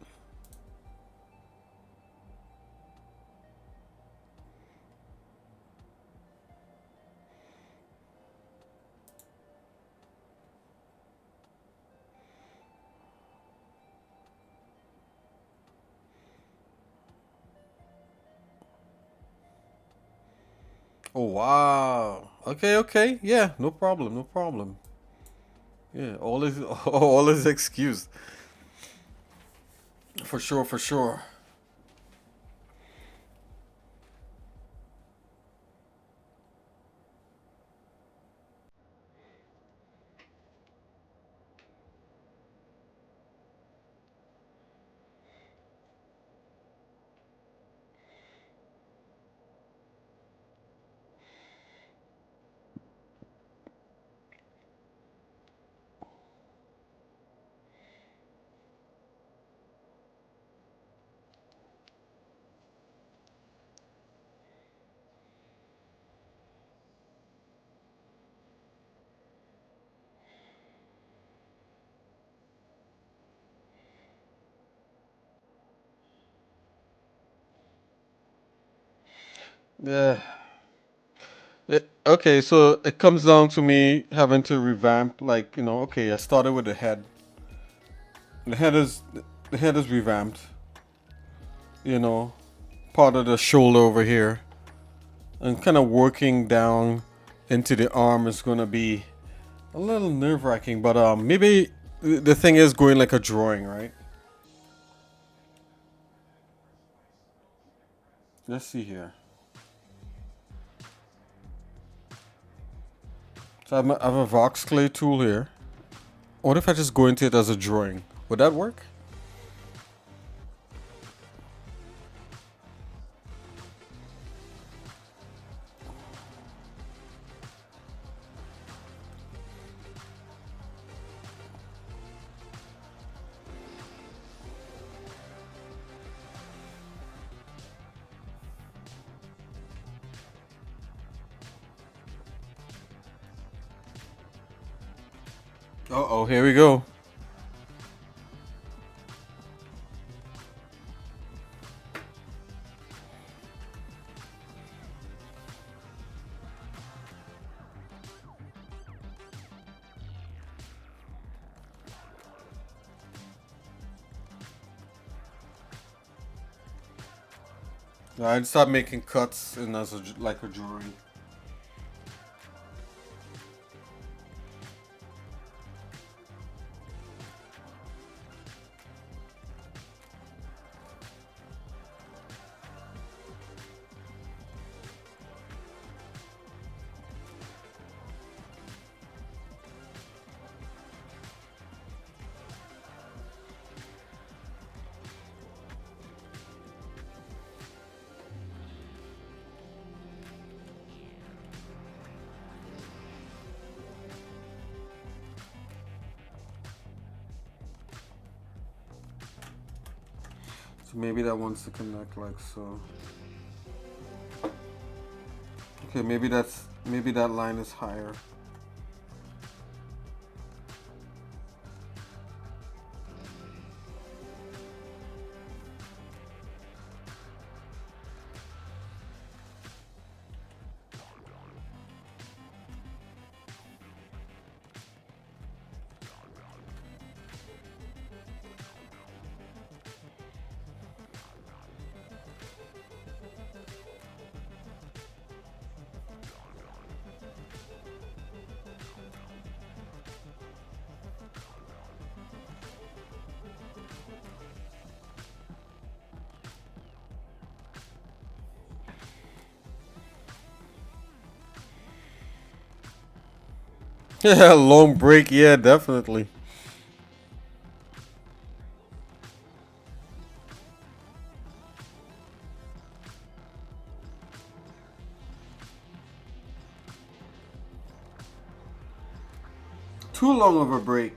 Oh, wow. Okay, okay. Yeah, no problem, no problem. Yeah, all is all is excused. For sure, for sure. Yeah. Okay, so it comes down to me having to revamp, like, you know, okay, I started with the head. The head is the head is revamped. You know, part of the shoulder over here. And kind of working down into the arm is gonna be a little nerve-wracking, but maybe the thing is going like a drawing, right? Let's see here. So I have a Vox Clay tool here. What if I just go into it as a drawing? Would that work? Uh-oh, here we go. I'd start making cuts and as like a drawing. So maybe that wants to connect like so. Okay, maybe that line is higher. Yeah, long break, yeah, definitely. Too long of a break.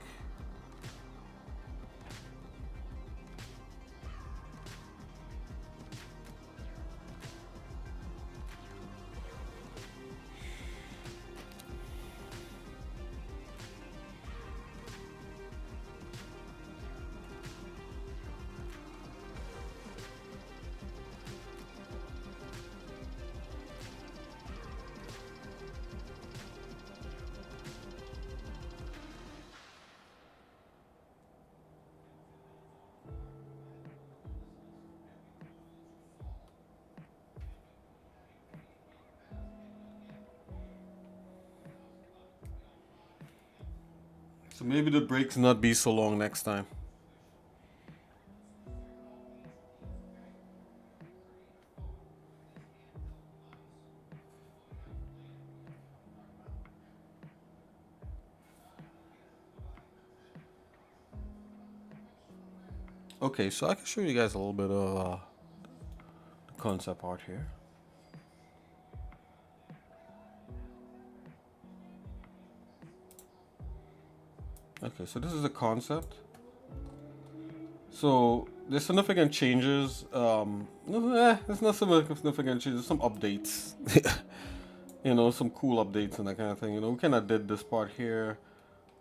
So maybe the breaks not be so long next time. Okay, so I can show you guys a little bit of concept art here. Okay, so this is the concept. So there's significant changes. There's not significant changes. Some updates. You know, some cool updates and that kind of thing. You know, we kind of did this part here.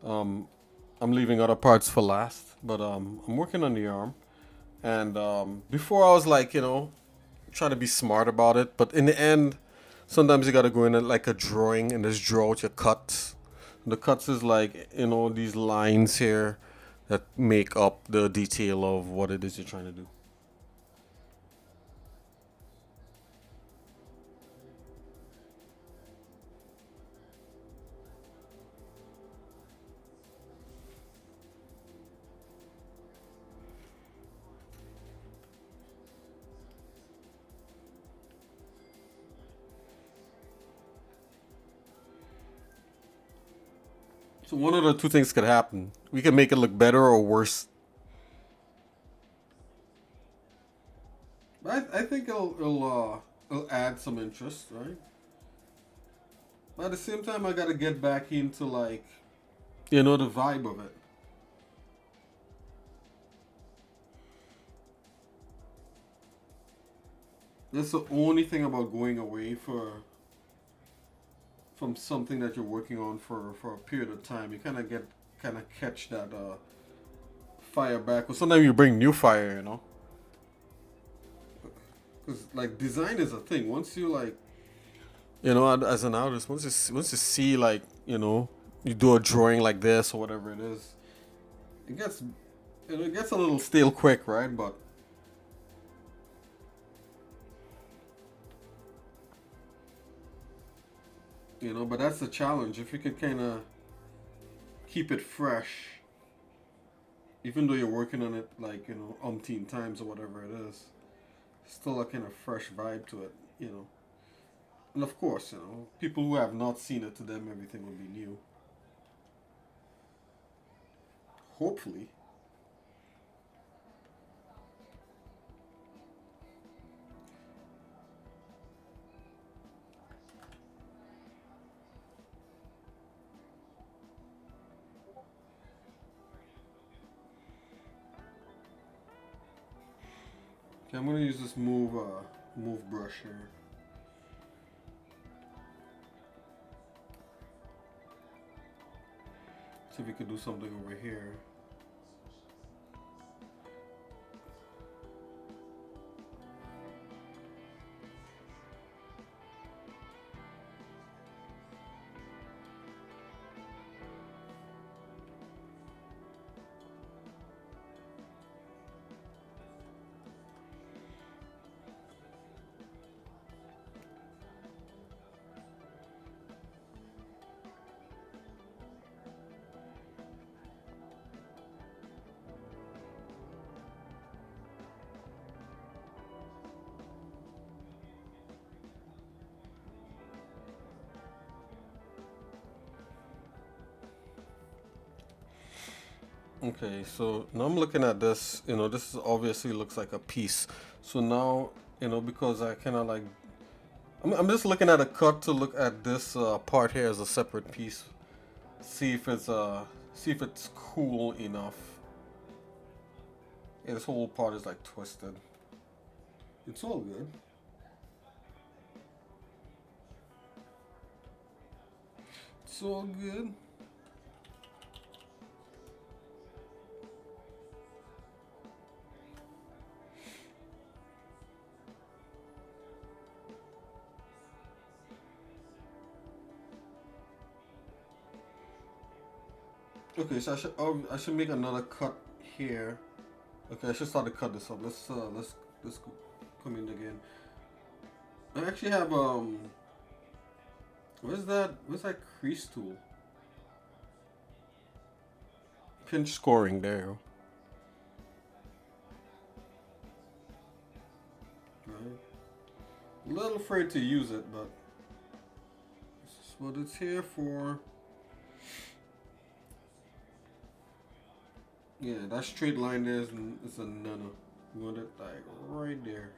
I'm leaving other parts for last, but I'm working on the arm. And before I was like, you know, trying to be smart about it, but in the end, sometimes you gotta go in like a drawing and just draw out your cuts. The cuts is like, you know, these lines here that make up the detail of what it is you're trying to do. So one of the two things could happen. We can make it look better or worse. I think it'll add some interest, right? But at the same time, I gotta get back into like, you know, the vibe of it. That's the only thing about going away from something that you're working on for a period of time. You kind of get kind of catch that fire back. Or sometimes you bring new fire, you know. Because like design is a thing. Once you like, you know, as an artist, once you see like, you know, you do a drawing like this or whatever it is, it gets, you know, it gets a little stale quick, right? But you know, but that's the challenge. If you could kind of keep it fresh, even though you're working on it like, you know, umpteen times or whatever it is, still a kind of fresh vibe to it, you know. And of course, you know, people who have not seen it, to them everything will be new. Hopefully. Okay, I'm gonna use this move brush here. See if we could do something over here. Okay, so now I'm looking at this, you know, this is obviously looks like a piece. So now, you know, because I kind of like, I'm just looking at a cut to look at this part here as a separate piece. See if it's cool enough. Yeah, this whole part is like twisted. It's all good. It's all good. Okay, so I should make another cut here. Okay, I should start to cut this up. Let's come in again. I actually have where's that crease tool? Pinch scoring there. Right. A little afraid to use it, but this is what it's here for. Yeah, that straight line there is a no-no. You want it like right there.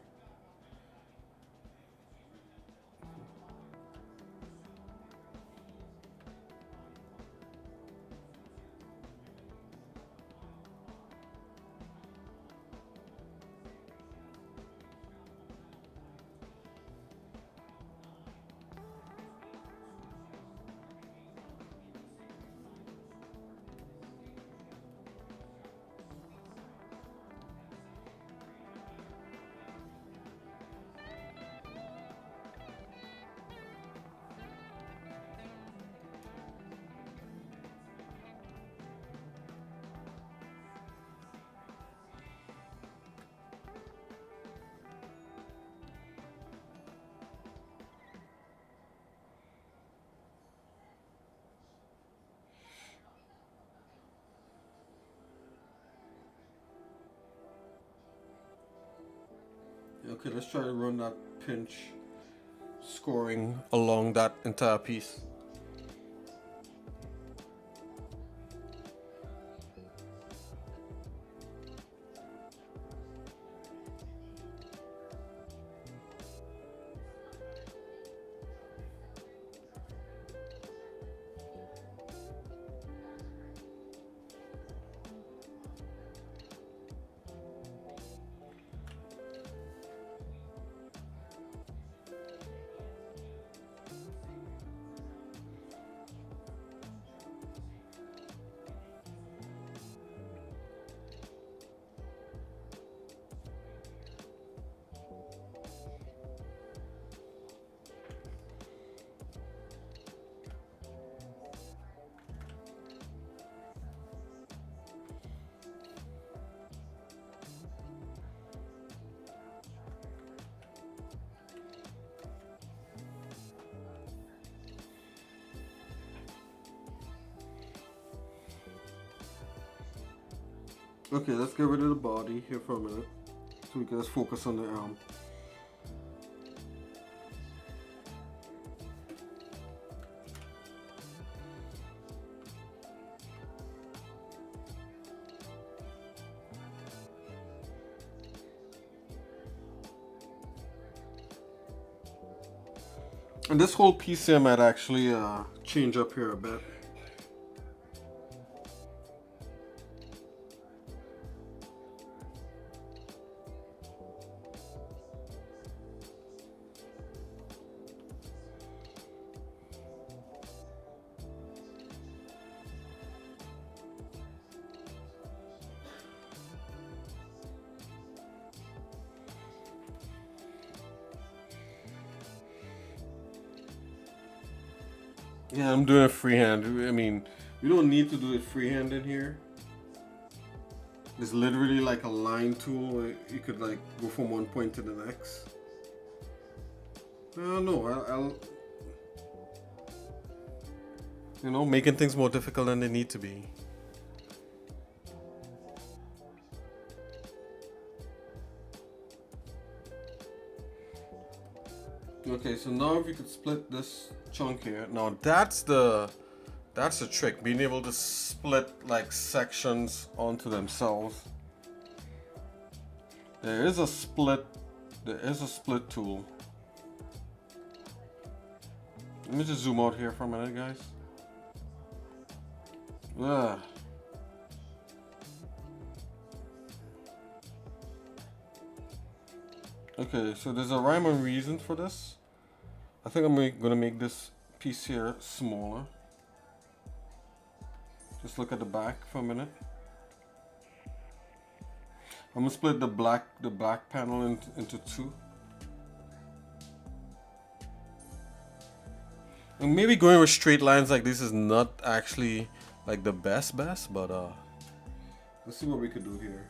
Okay, let's try to run that pinch scoring along that entire piece. Okay, let's get rid of the body here for a minute, so we can just focus on the arm. And this whole piece here might actually change up here a bit. Yeah, I'm doing it freehand. I mean, we don't need to do it freehand in here. It's literally like a line tool where you could like go from one point to the next. No, I'll you know, making things more difficult than they need to be. Okay, so now if you could split this chunk here. Now that's the trick, being able to split like sections onto themselves. There is a split tool. Let me just zoom out here for a minute, guys. Ugh. Okay, so there's a rhyme and reason for this. I think I'm gonna make this piece here smaller. Just look at the back for a minute. I'm gonna split the black panel into two. And maybe going with straight lines like this is not actually like the best, but let's see what we could do here.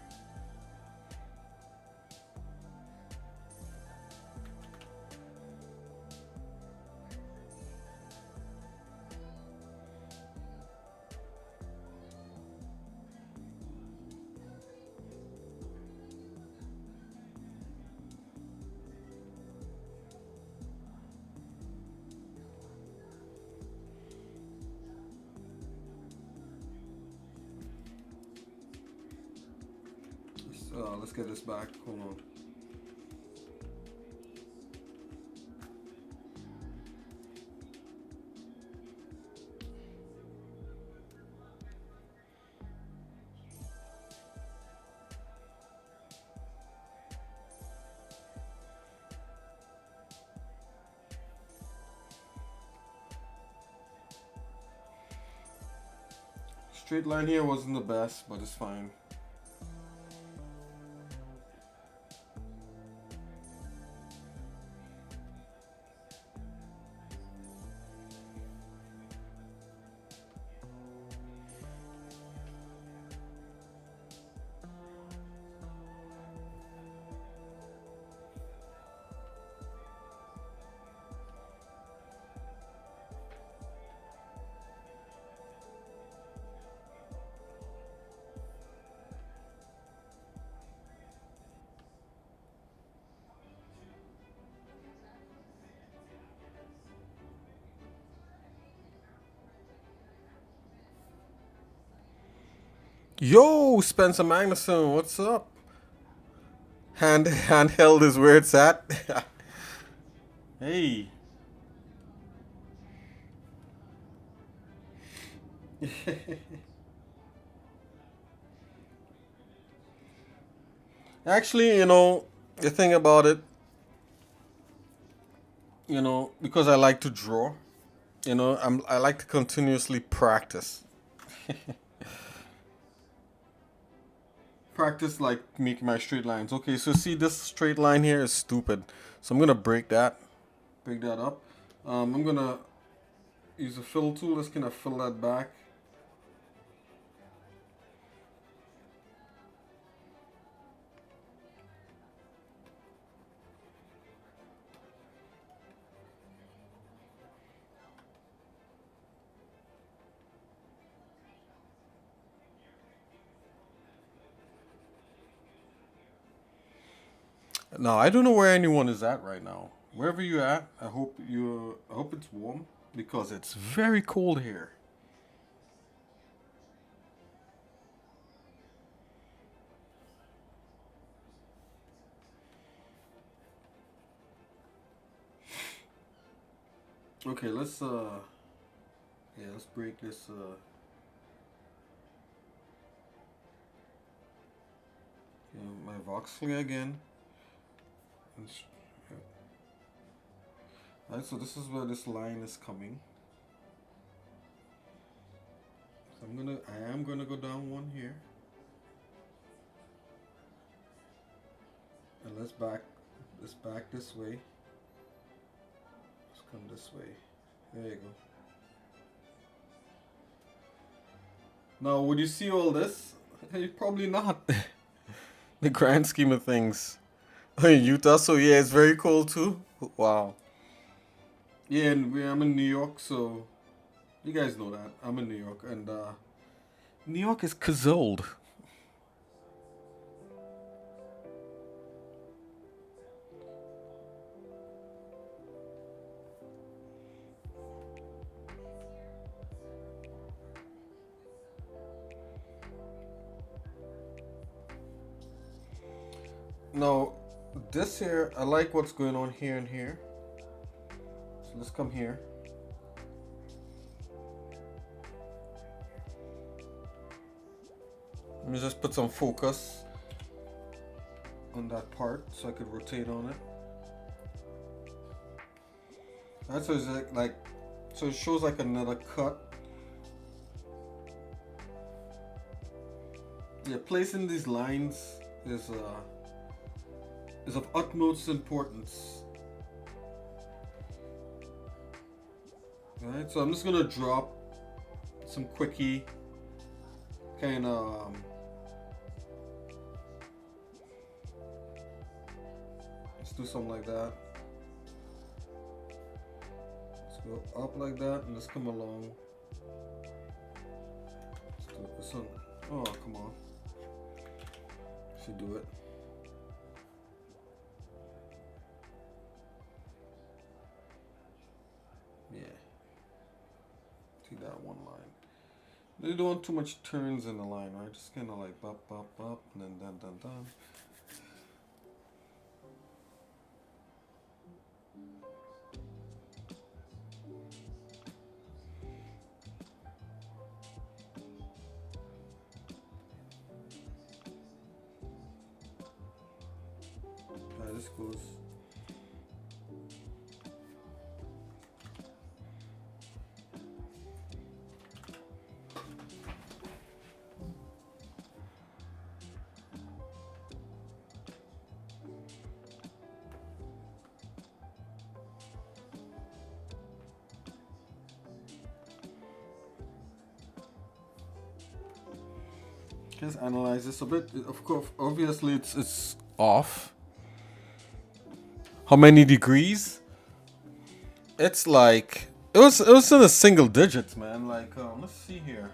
Let's get this back. Hold on. Straight line here wasn't the best, but it's fine. Yo, Spencer Magnuson, what's up? Handheld is where it's at. Hey. Actually, you know, the thing about it, you know, because I like to draw, you know, I like to continuously practice. Practice like making my straight lines. Okay, so see this straight line here is stupid. So I'm gonna break that up. I'm gonna use a fill tool. Let's kind of fill that back. Now I don't know where anyone is at right now. Wherever you at, I hope it's warm because it's very cold here. Okay, let's break this my Voxley again. Alright, so this is where this line is coming. So I am gonna go down one here. And let's back this way. Let's come this way. There you go. Now, would you see all this? Probably not. The grand scheme of things. Utah, so yeah, it's very cold too. Wow. Yeah, and I'm in New York, so you guys know that. I'm in New York, and New York is cold. Now, this here, I like what's going on here and here. So let's come here. Let me just put some focus on that part so I could rotate on it. That's so it's like so it shows like another cut. Yeah, placing these lines is of utmost importance. Alright, so I'm just gonna drop some quickie kind of let's do something like that. Let's go up like that and let's come along. Let's do this one. Oh, come on. Should do it. Yeah. See that one line. They don't want too much turns in the line, right? Just kind of like bop, bop, bop, and then dun, dun, dun. Alright, this goes. Just analyze this a bit. Of course, obviously it's off. How many degrees? It's like it was in the single digits, man. Like let's see here.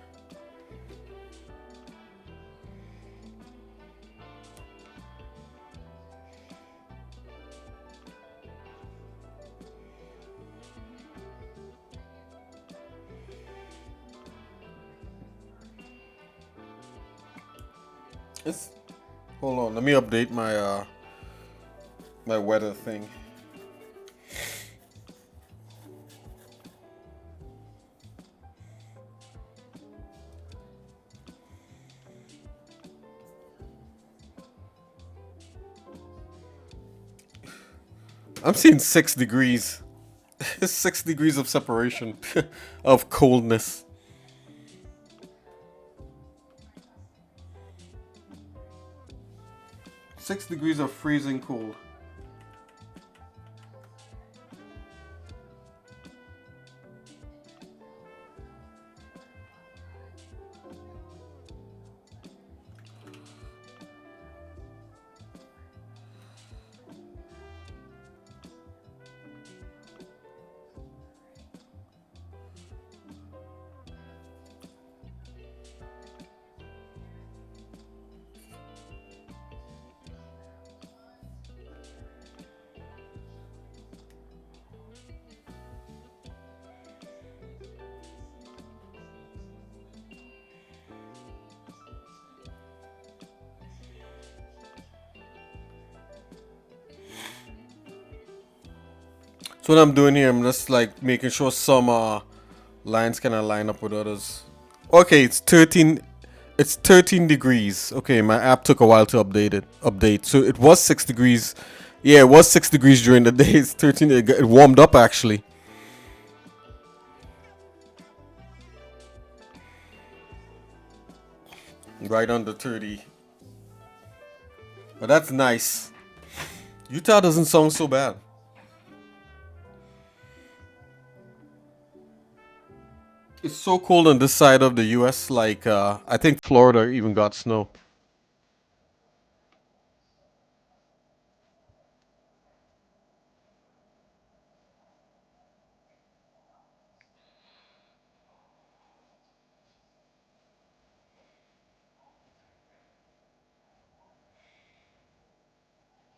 It's hold on. Let me update my my weather thing. I'm seeing 6 degrees. 6 degrees of separation of coldness. Six degrees of freezing cold. So what I'm doing here, I'm just like making sure some lines kind of line up with others. Okay, it's 13 degrees. Okay, my app took a while to update. So it was 6 degrees. Yeah, it was 6 degrees during the day. It's 13. It warmed up actually. Right under 30. But that's nice. Utah doesn't sound so bad. It's so cold on this side of the US, like I think Florida even got snow.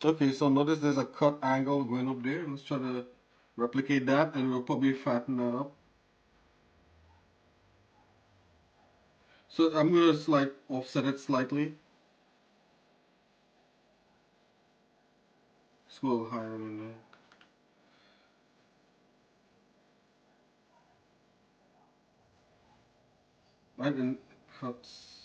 Okay, so notice there's a cut angle going up there. Let's try to replicate that and we'll probably fatten that up. So I'm gonna offset it slightly. Let's go a little higher than that. Right, and cuts.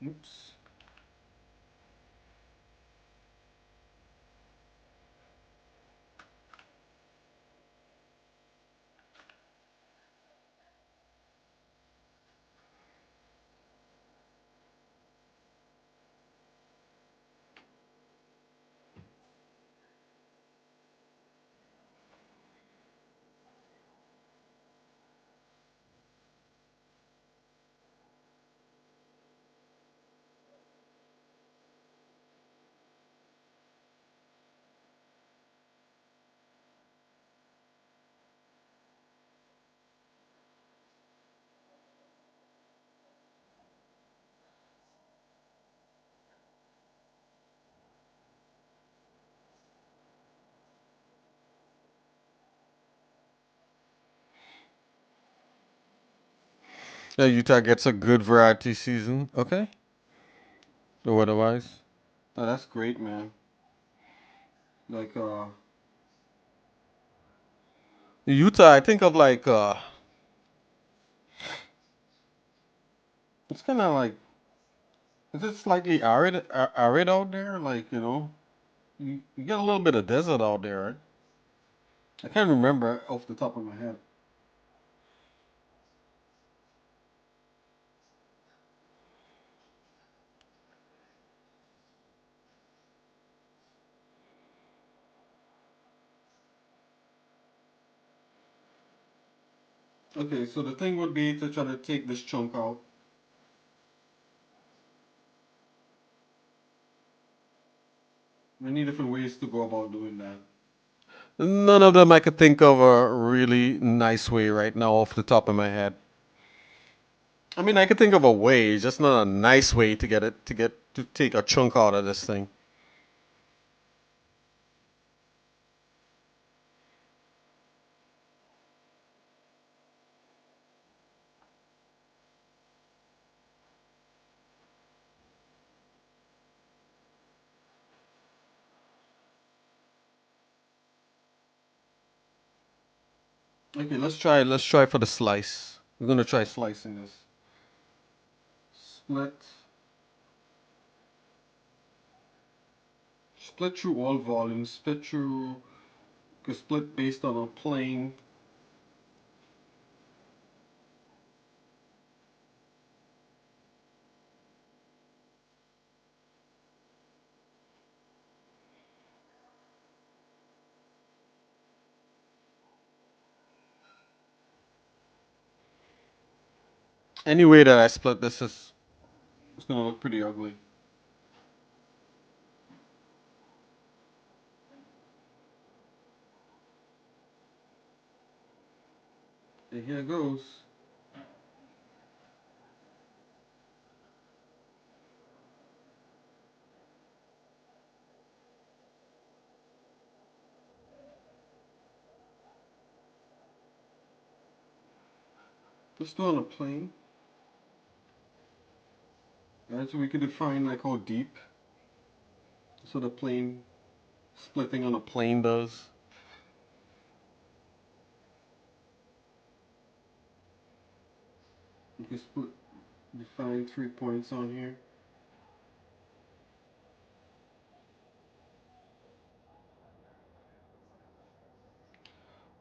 Oops. Yeah, Utah gets a good variety season. Okay. So otherwise. Oh, that's great, man. Like Utah, I think of like it's kind of like is it slightly arid out there? Like you get a little bit of desert out there, right? I can't remember off the top of my head. Okay, so the thing would be to try to take this chunk out. Many different ways to go about doing that. None of them I could think of a really nice way right now off the top of my head. I mean, I could think of a way, just not a nice way to to take a chunk out of this thing. Okay, let's try for the slice. We're gonna try slicing this. Split. Split through all volumes. Split through. Cause split based on a plane. Any way that I split this is, it's gonna look pretty ugly. And here goes. Let's do on a plane. Right, so we can define like how deep. So the plane splitting on a plane does. You can split, define 3 points on here.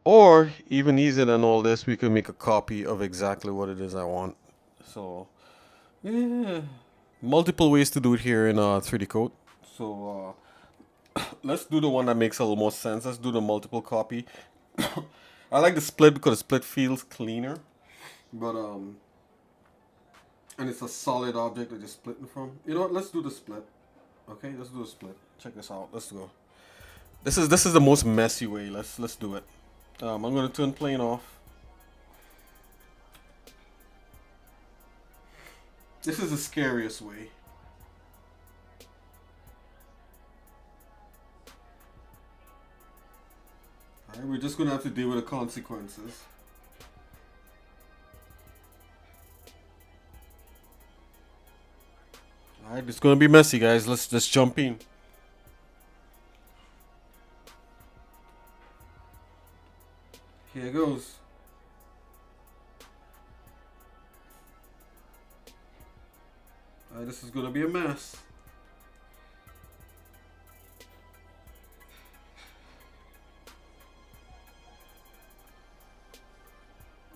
Or even easier than all this, we can make a copy of exactly what it is I want. So yeah, multiple ways to do it here in 3D Coat. So let's do the one that makes a little more sense. Let's do the multiple copy. I like the split because the split feels cleaner, but and it's a solid object that you're splitting from. You know what? Let's do the split. Okay, let's do the split. Check this out. Let's go. This is the most messy way. Let's do it. I'm gonna turn plane off. This is the scariest way. Alright, we're just gonna have to deal with the consequences. Alright, it's gonna be messy, guys. Let's just jump in. Here goes. Alright, this is gonna be a mess.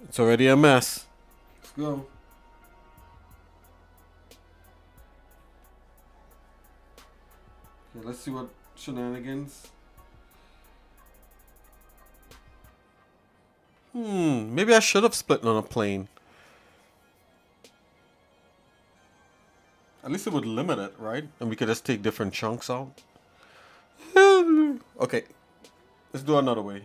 It's already a mess. Let's go. Okay, let's see what shenanigans. Maybe I should have split on a plane. At least it would limit it, right? And we could just take different chunks out. Okay, let's do another way.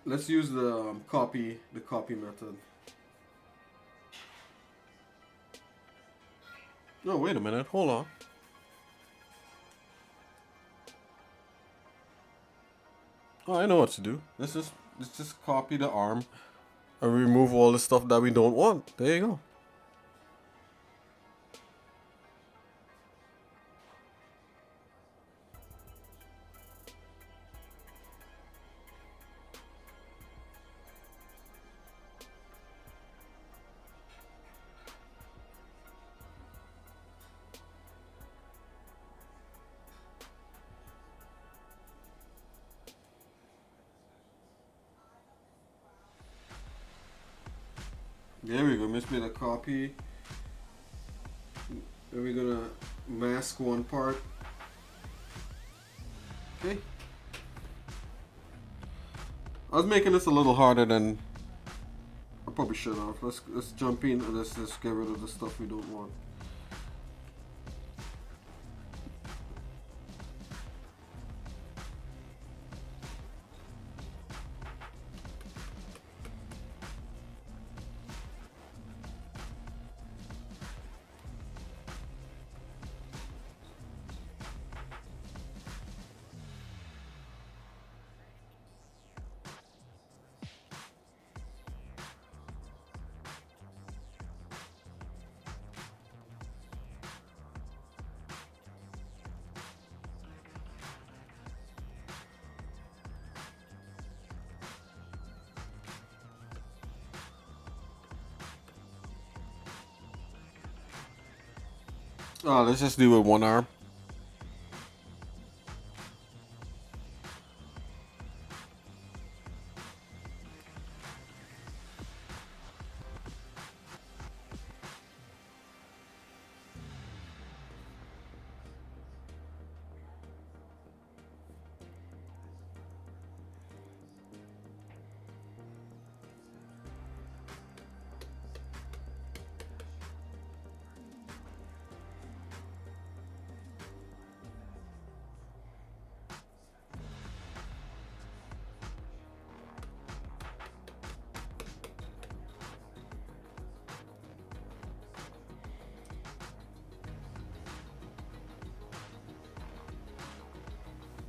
Let's use the copy method. No, wait a minute, hold on. Oh, I know what to do. Let's just copy the arm and remove all the stuff that we don't want. There you go. There we go, just made a copy. Then we're gonna mask one part. Okay. I was making this a little harder than I probably should have. Let's jump in and let's get rid of the stuff we don't want. Let's just do it with one arm.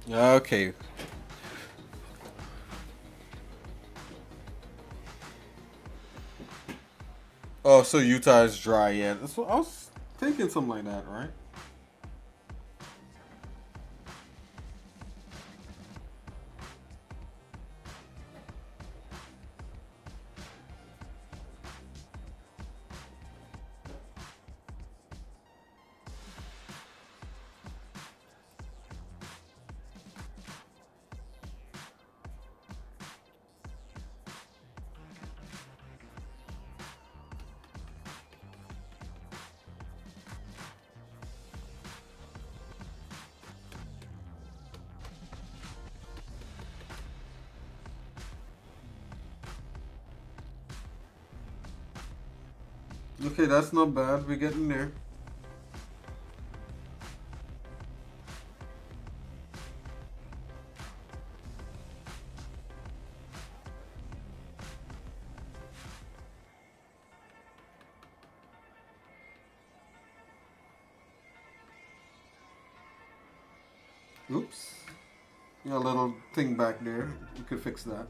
Okay. Oh, so Utah is dry, yeah. That's what I was thinking, something like that, right? Okay, that's not bad. We're getting there. Oops. Yeah, a little thing back there. We could fix that.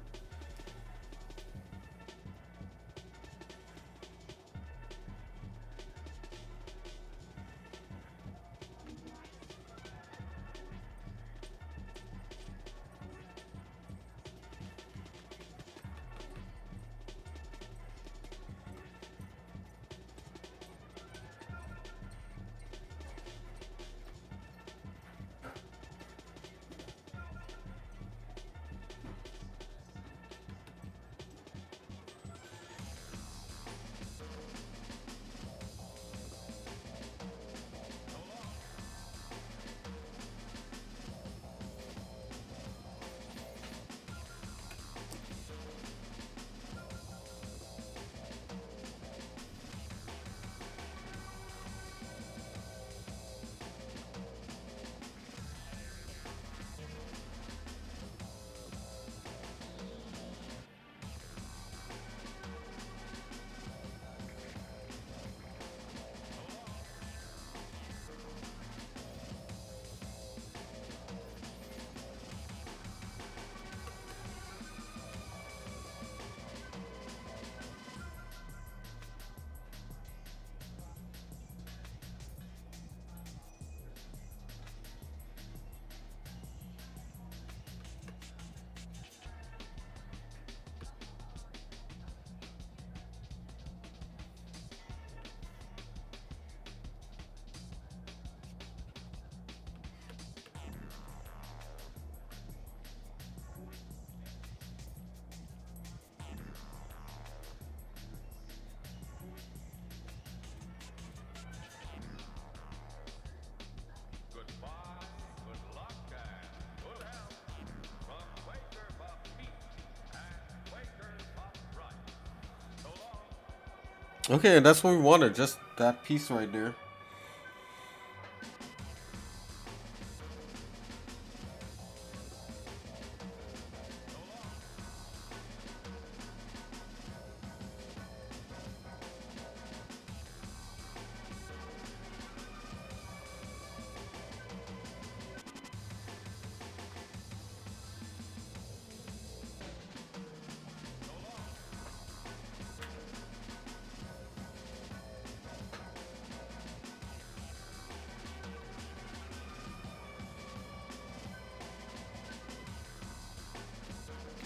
Okay, that's what we wanted. Just that piece right there.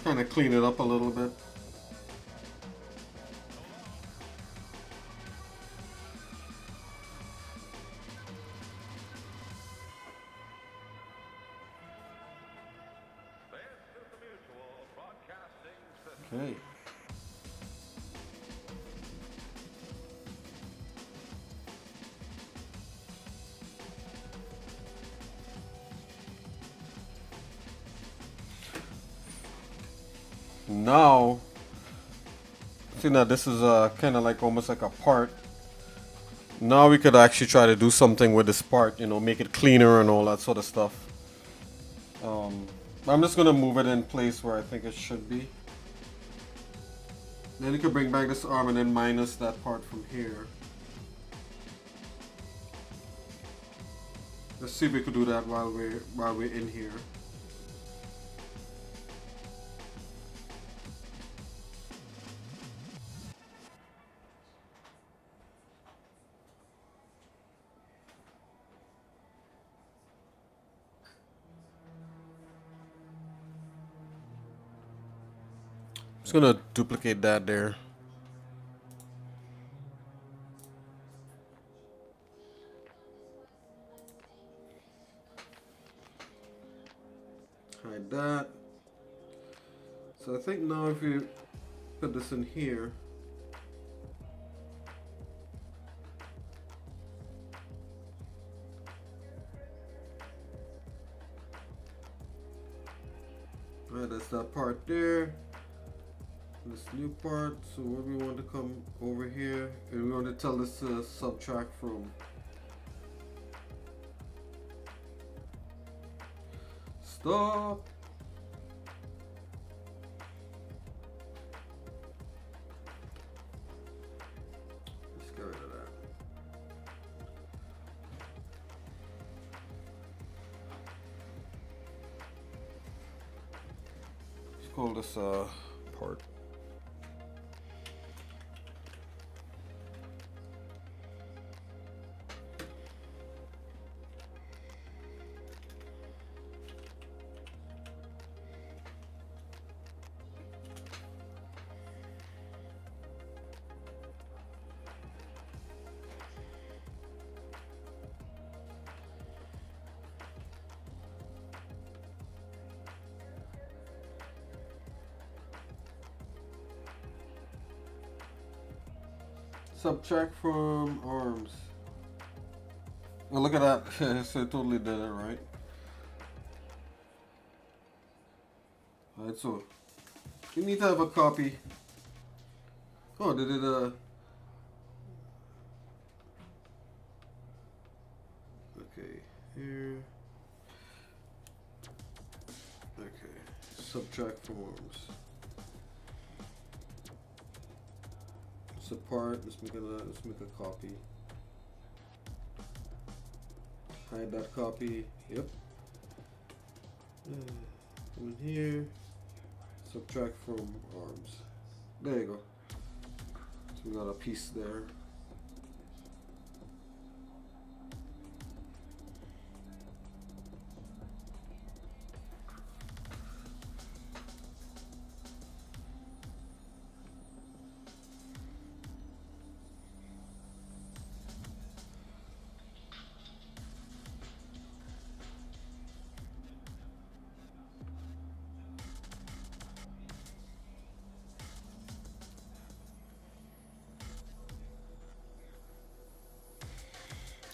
Kind of clean it up a little bit. Okay. Now, see now this is kind of like almost like a part. Now we could actually try to do something with this part, you know, make it cleaner and all that sort of stuff. I'm just gonna move it in place where I think it should be. Then you can bring back this arm and then minus that part from here. Let's see if we could do that while we're in here. Just gonna duplicate that there. Hide that. So I think now if you put this in here, alright, that's that part there. This new part, so what we want to come over here and we want to tell this to subtract from. Stop. Let's get rid of that. Let's call this part. Subtract from arms. Oh, look at that. So it totally did it, right? Alright, so you need to have a copy. Oh, did it okay, here. Okay. Subtract from arms. Apart. Let's make a copy. Hide that copy. Yep. Come in here. Subtract from arms. There you go. So we got a piece there.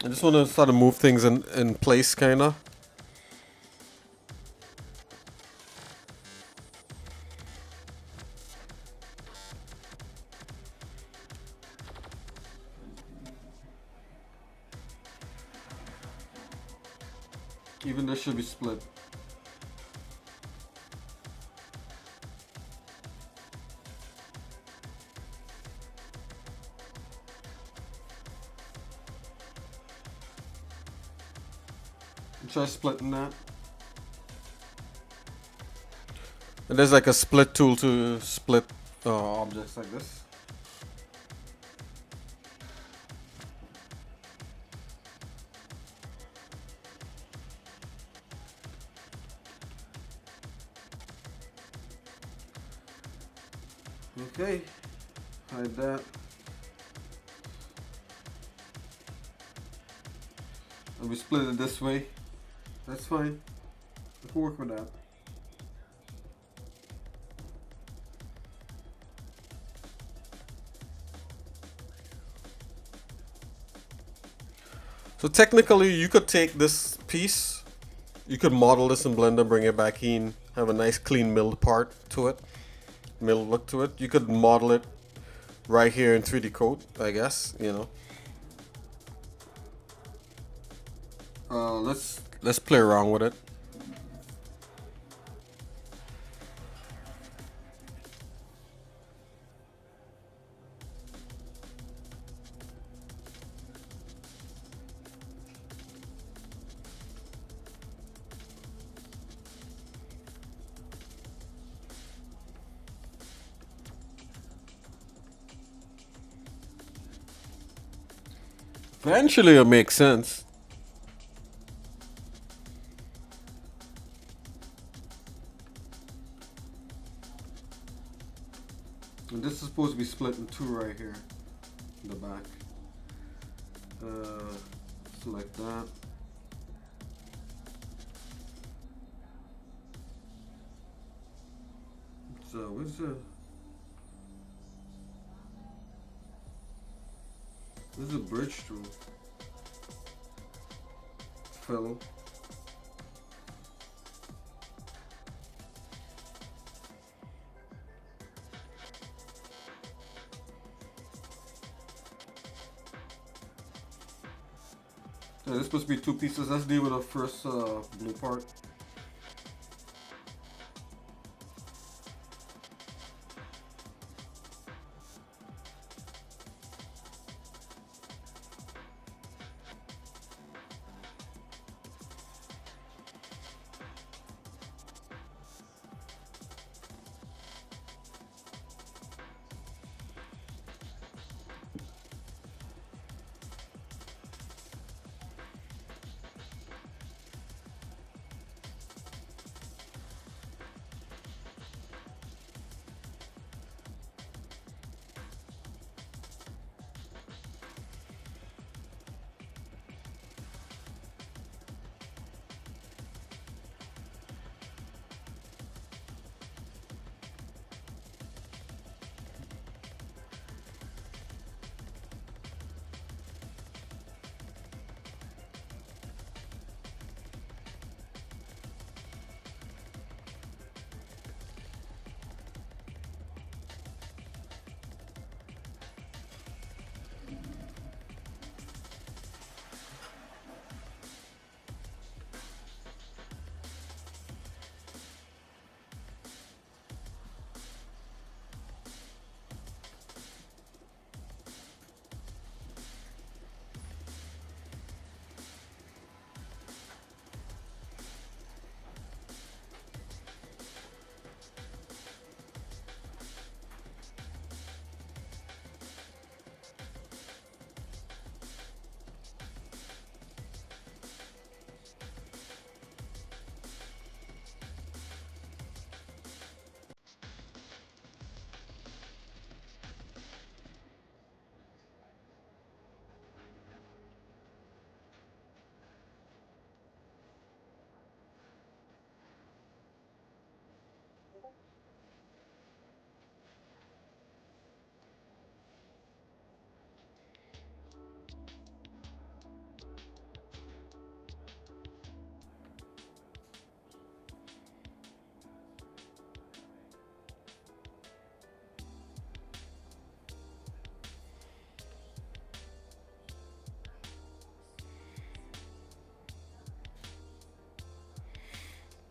I just want to start to move things in place, kind of. Even this should be split. Try splitting that. And there's like a split tool to split objects like this. Okay, hide that. And we split it this way. That's fine. We can work with that. So technically, you could take this piece, you could model this in Blender, bring it back in, have a nice clean milled part to it, milled look to it. You could model it right here in 3D Code, I guess, you know. Let's play around with it. Eventually it'll make sense. And this is supposed to be split in two right here in the back. Select that. So where's the bridge through? Fellow. Yeah, this is supposed to be two pieces. Let's deal with the first blue part.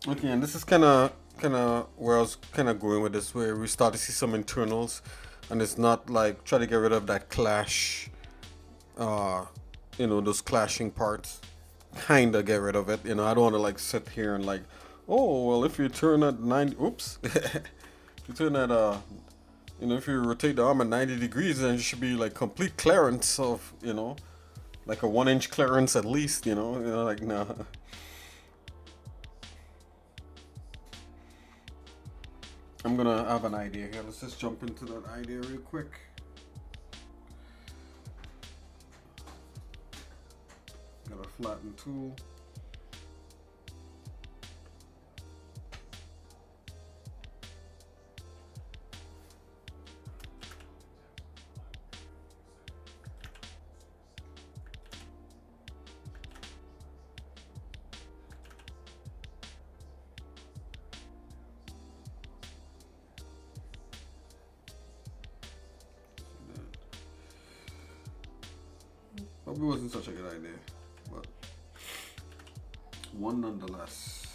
Okay, and this is kind of where I was kind of going with this, where we start to see some internals, and it's not like try to get rid of that clash, you know, those clashing parts. Kind of get rid of it, you know. I don't want to like sit here and like, oh well, if you turn at 90, oops, you turn at you know, if you rotate the arm at 90 degrees, then it should be like complete clearance of, you know, like a 1-inch clearance at least, you know, like nah. I'm gonna have an idea here. Let's just jump into that idea real quick. Got a flatten tool. Probably wasn't such a good idea, but one nonetheless.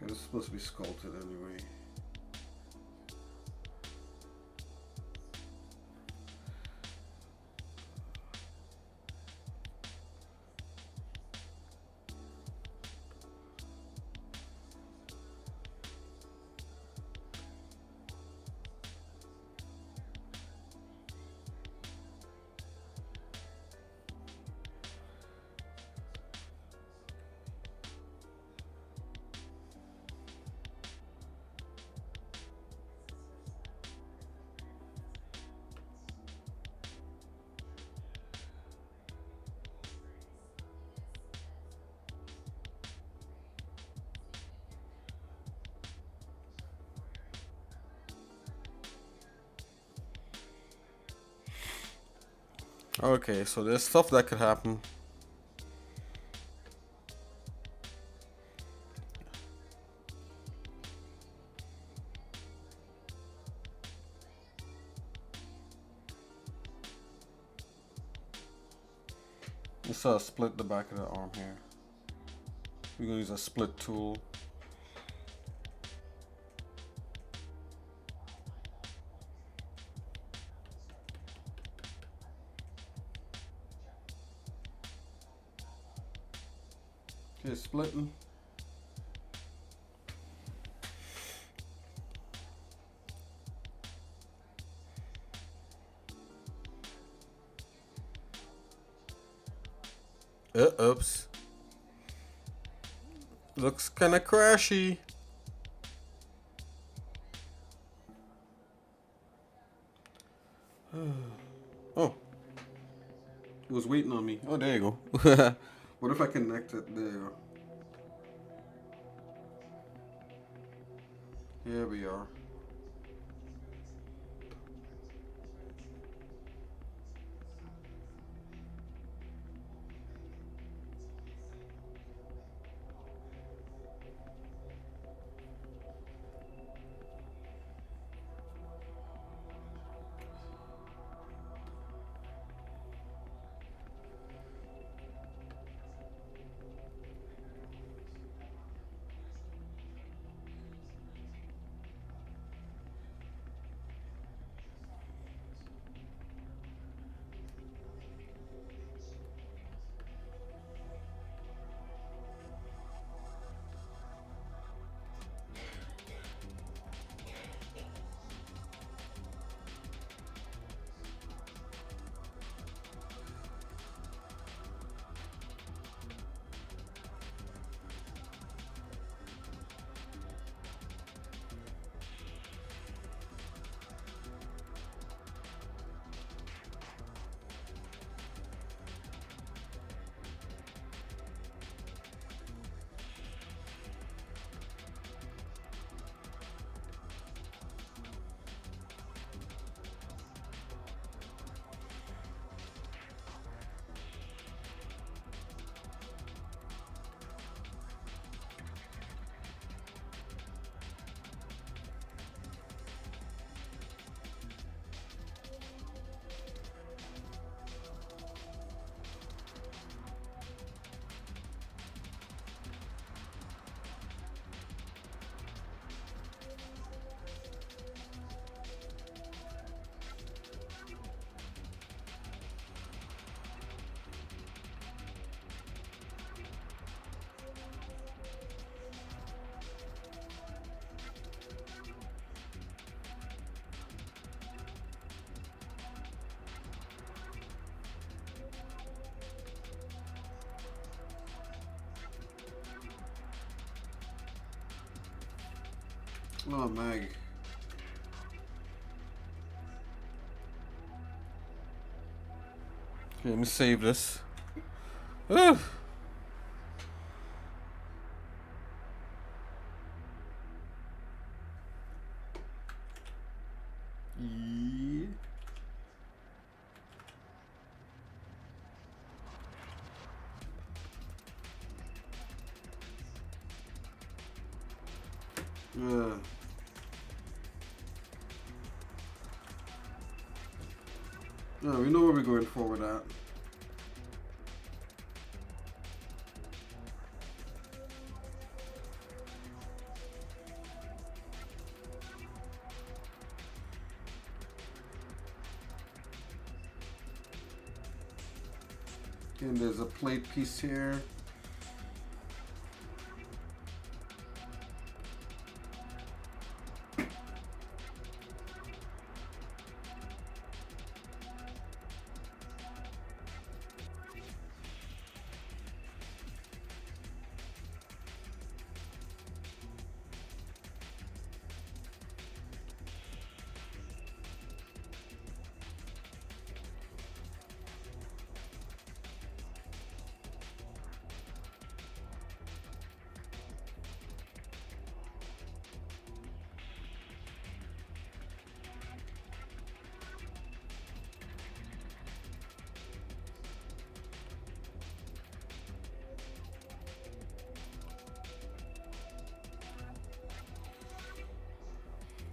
It's supposed to be sculpted anyway. Okay, so there's stuff that could happen. Let's split the back of the arm here. We're gonna use a split tool. Okay, splitting. Oops. Looks kind of crashy. Oh. It was waiting on me. Oh, there you go. What if I connect it there? Here we are. Oh, Mag. Okay, let me save this. Ugh. Yeah. Yeah. Yeah, we know where we're going for with that. And there's a plate piece here.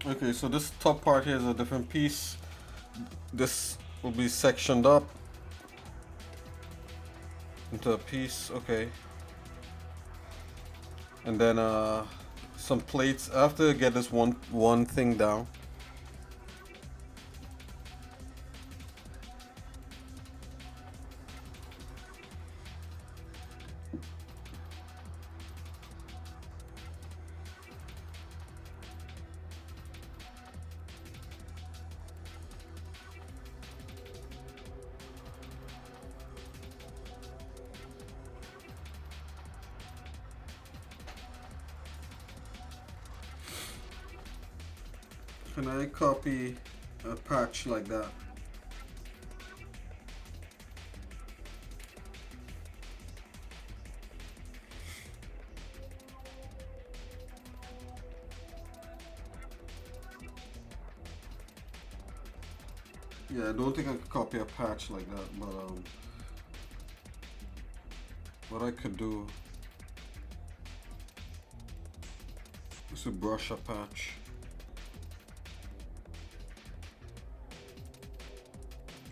Okay, so this top part here is a different piece. This will be sectioned up into a piece, okay. And then some plates. I have to get this one thing down. Can I copy a patch like that? Yeah, I don't think I could copy a patch like that, but what I could do is to brush a patch.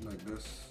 Like this.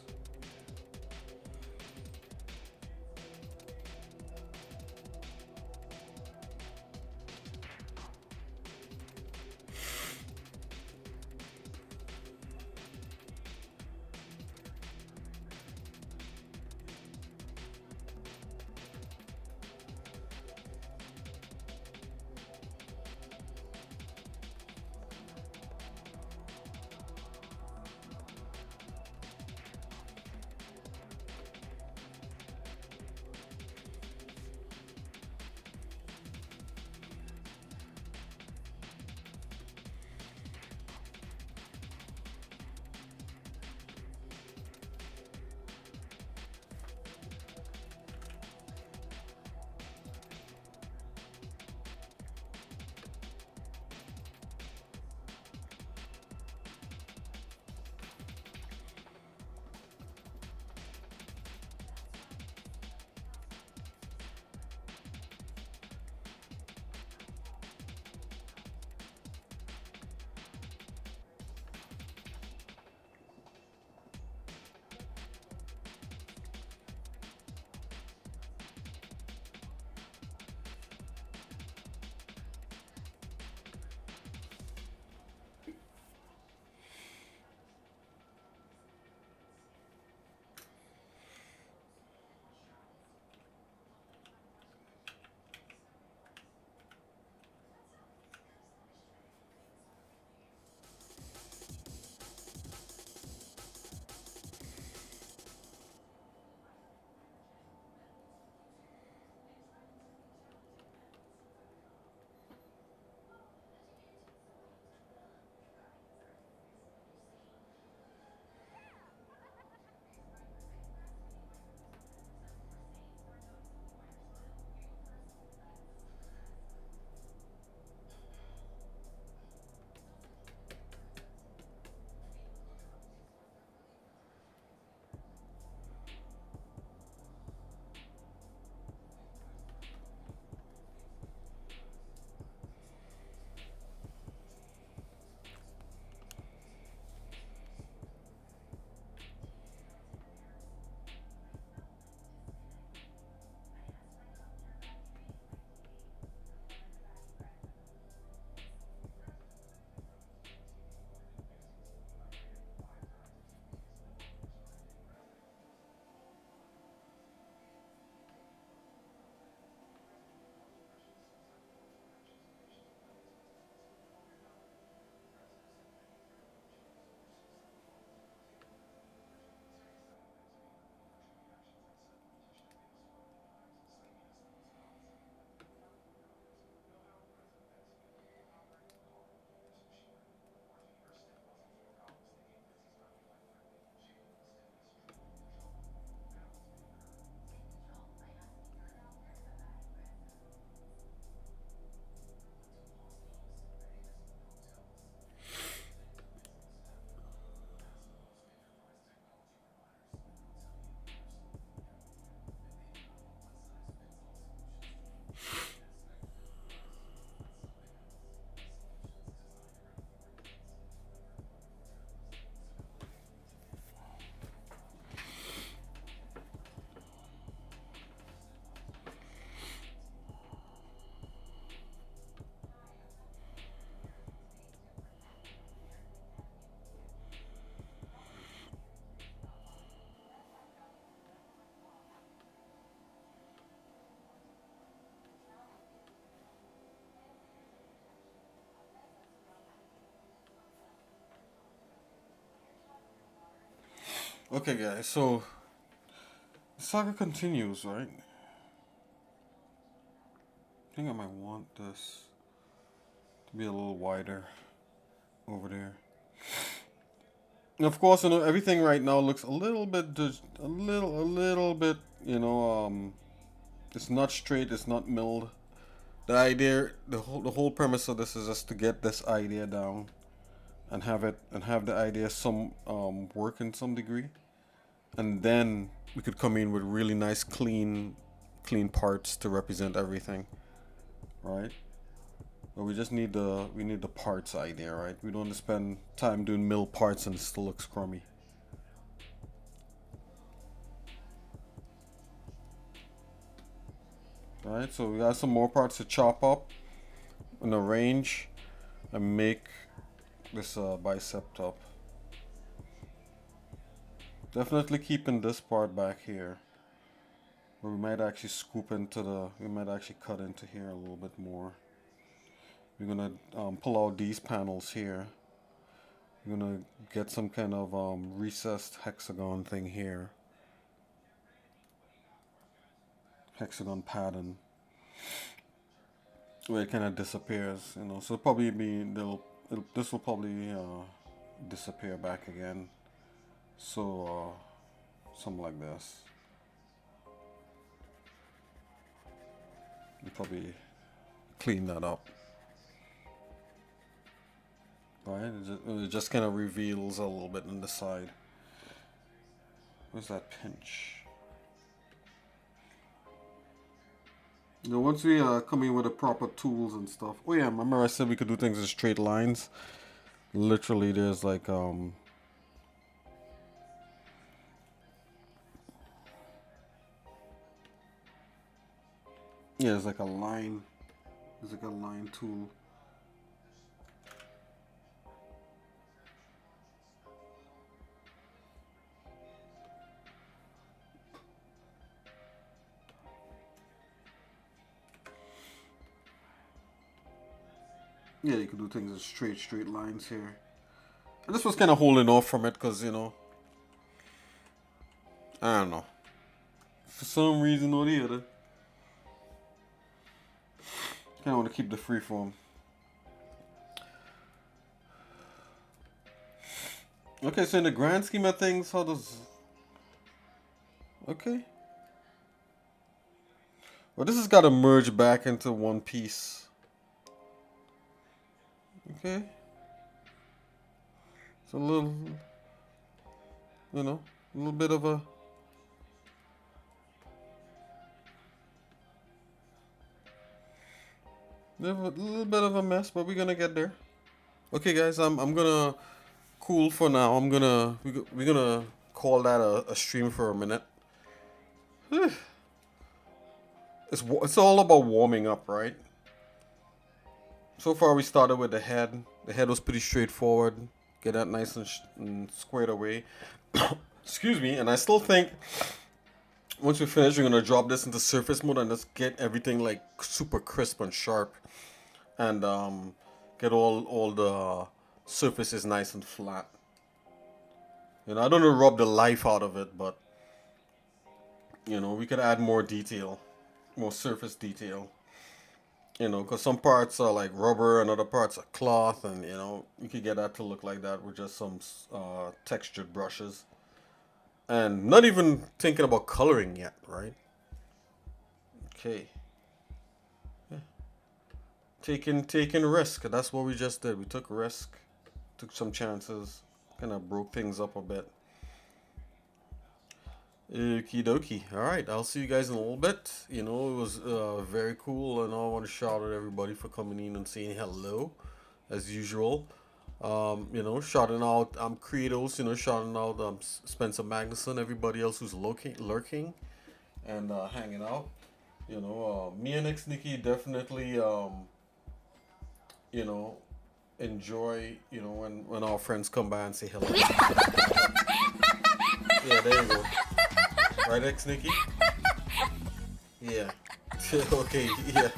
Okay, guys, so the saga continues, right? I think I might want this to be a little wider over there. And of course, you know, everything right now looks a little bit, just a little bit, you know, it's not straight, it's not milled. The idea, the whole premise of this is just to get this idea down and have the idea some work in some degree, and then we could come in with really nice clean parts to represent everything, right? But we just need the parts idea, right? We don't want to spend time doing mill parts and it still looks crummy. Right, so we got some more parts to chop up and arrange and make this bicep top. Definitely keeping this part back here. But we might actually we might actually cut into here a little bit more. We're gonna pull out these panels here. We're gonna get some kind of recessed hexagon thing here. Hexagon pattern where it kind of disappears, you know. So probably this will probably disappear back again. So something like this. You probably clean that up. Right, it just kind of reveals a little bit on the side. Where's that pinch? You know, once we come in with the proper tools and stuff. Oh yeah, remember I said we could do things in straight lines? Literally, there's like yeah, there's like a line. There's like a line tool. Yeah, you can do things in straight lines here. And this was kind of holding off from it because, you know, I don't know. For some reason or the other. Kind of want to keep the freeform. Okay, so in the grand scheme of things, how does... Okay. Well, this has got to merge back into one piece. Okay. It's a little, you know, a little bit of a... little bit of a mess, but we're gonna get there. Okay, guys, I'm gonna cool for now. We're gonna call that a stream for a minute. It's all about warming up, right? So far we started with the head. The head was pretty straightforward. Get that nice and squared away. Excuse me. And I still think once we finish, we're gonna drop this into surface mode and just get everything like super crisp and sharp, and get all the surfaces nice and flat. You know, I don't want to rub the life out of it, but you know, we could add more detail, more surface detail. You know, because some parts are like rubber and other parts are cloth, and you know, you could get that to look like that with just some textured brushes. And not even thinking about coloring yet, right? Okay. Yeah. Taking risk. That's what we just did. We took risk, took some chances, kind of broke things up a bit. Okie dokie. Alright, I'll see you guys in a little bit. You know, it was very cool, and I want to shout out everybody for coming in and saying hello, as usual. You know, shouting out Credos, you know, shouting out Spencer Magnuson, everybody else who's lurking and hanging out. You know, me and Nikki definitely, you know, enjoy, you know, when our friends come by and say hello. Yeah, there you go. Right, Nikki? Yeah. Okay, yeah.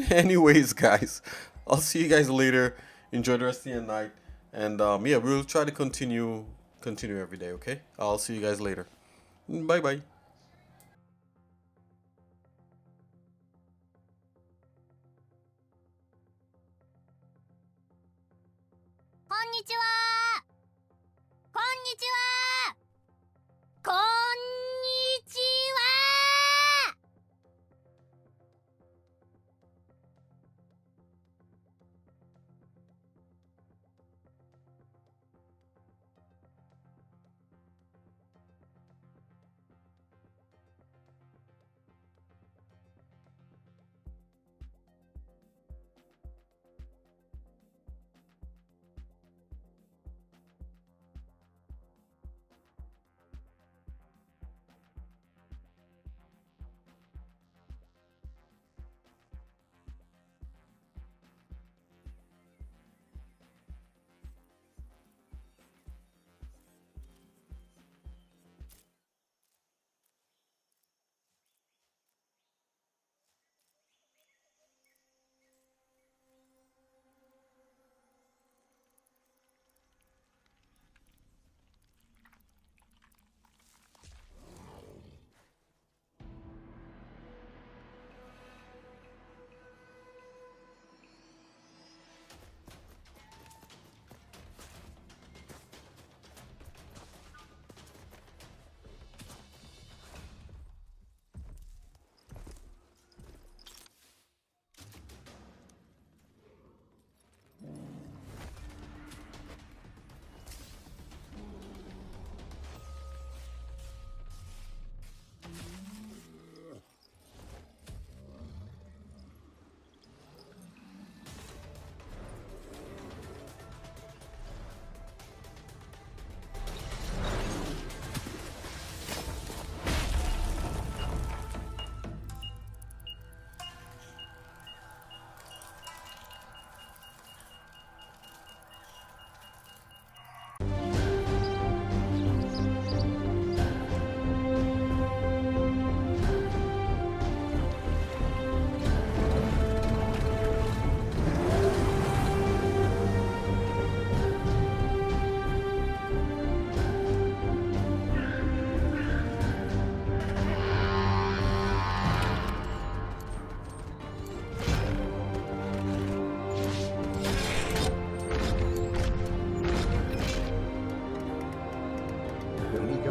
Anyways, guys, I'll see you guys later. Enjoy the rest of your night. And yeah, we'll try to continue continue every day, okay? I'll see you guys later. Bye bye.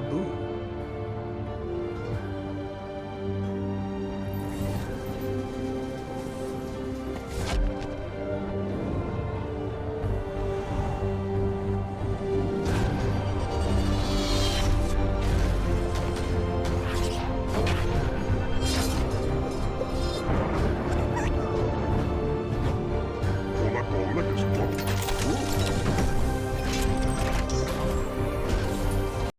Boo.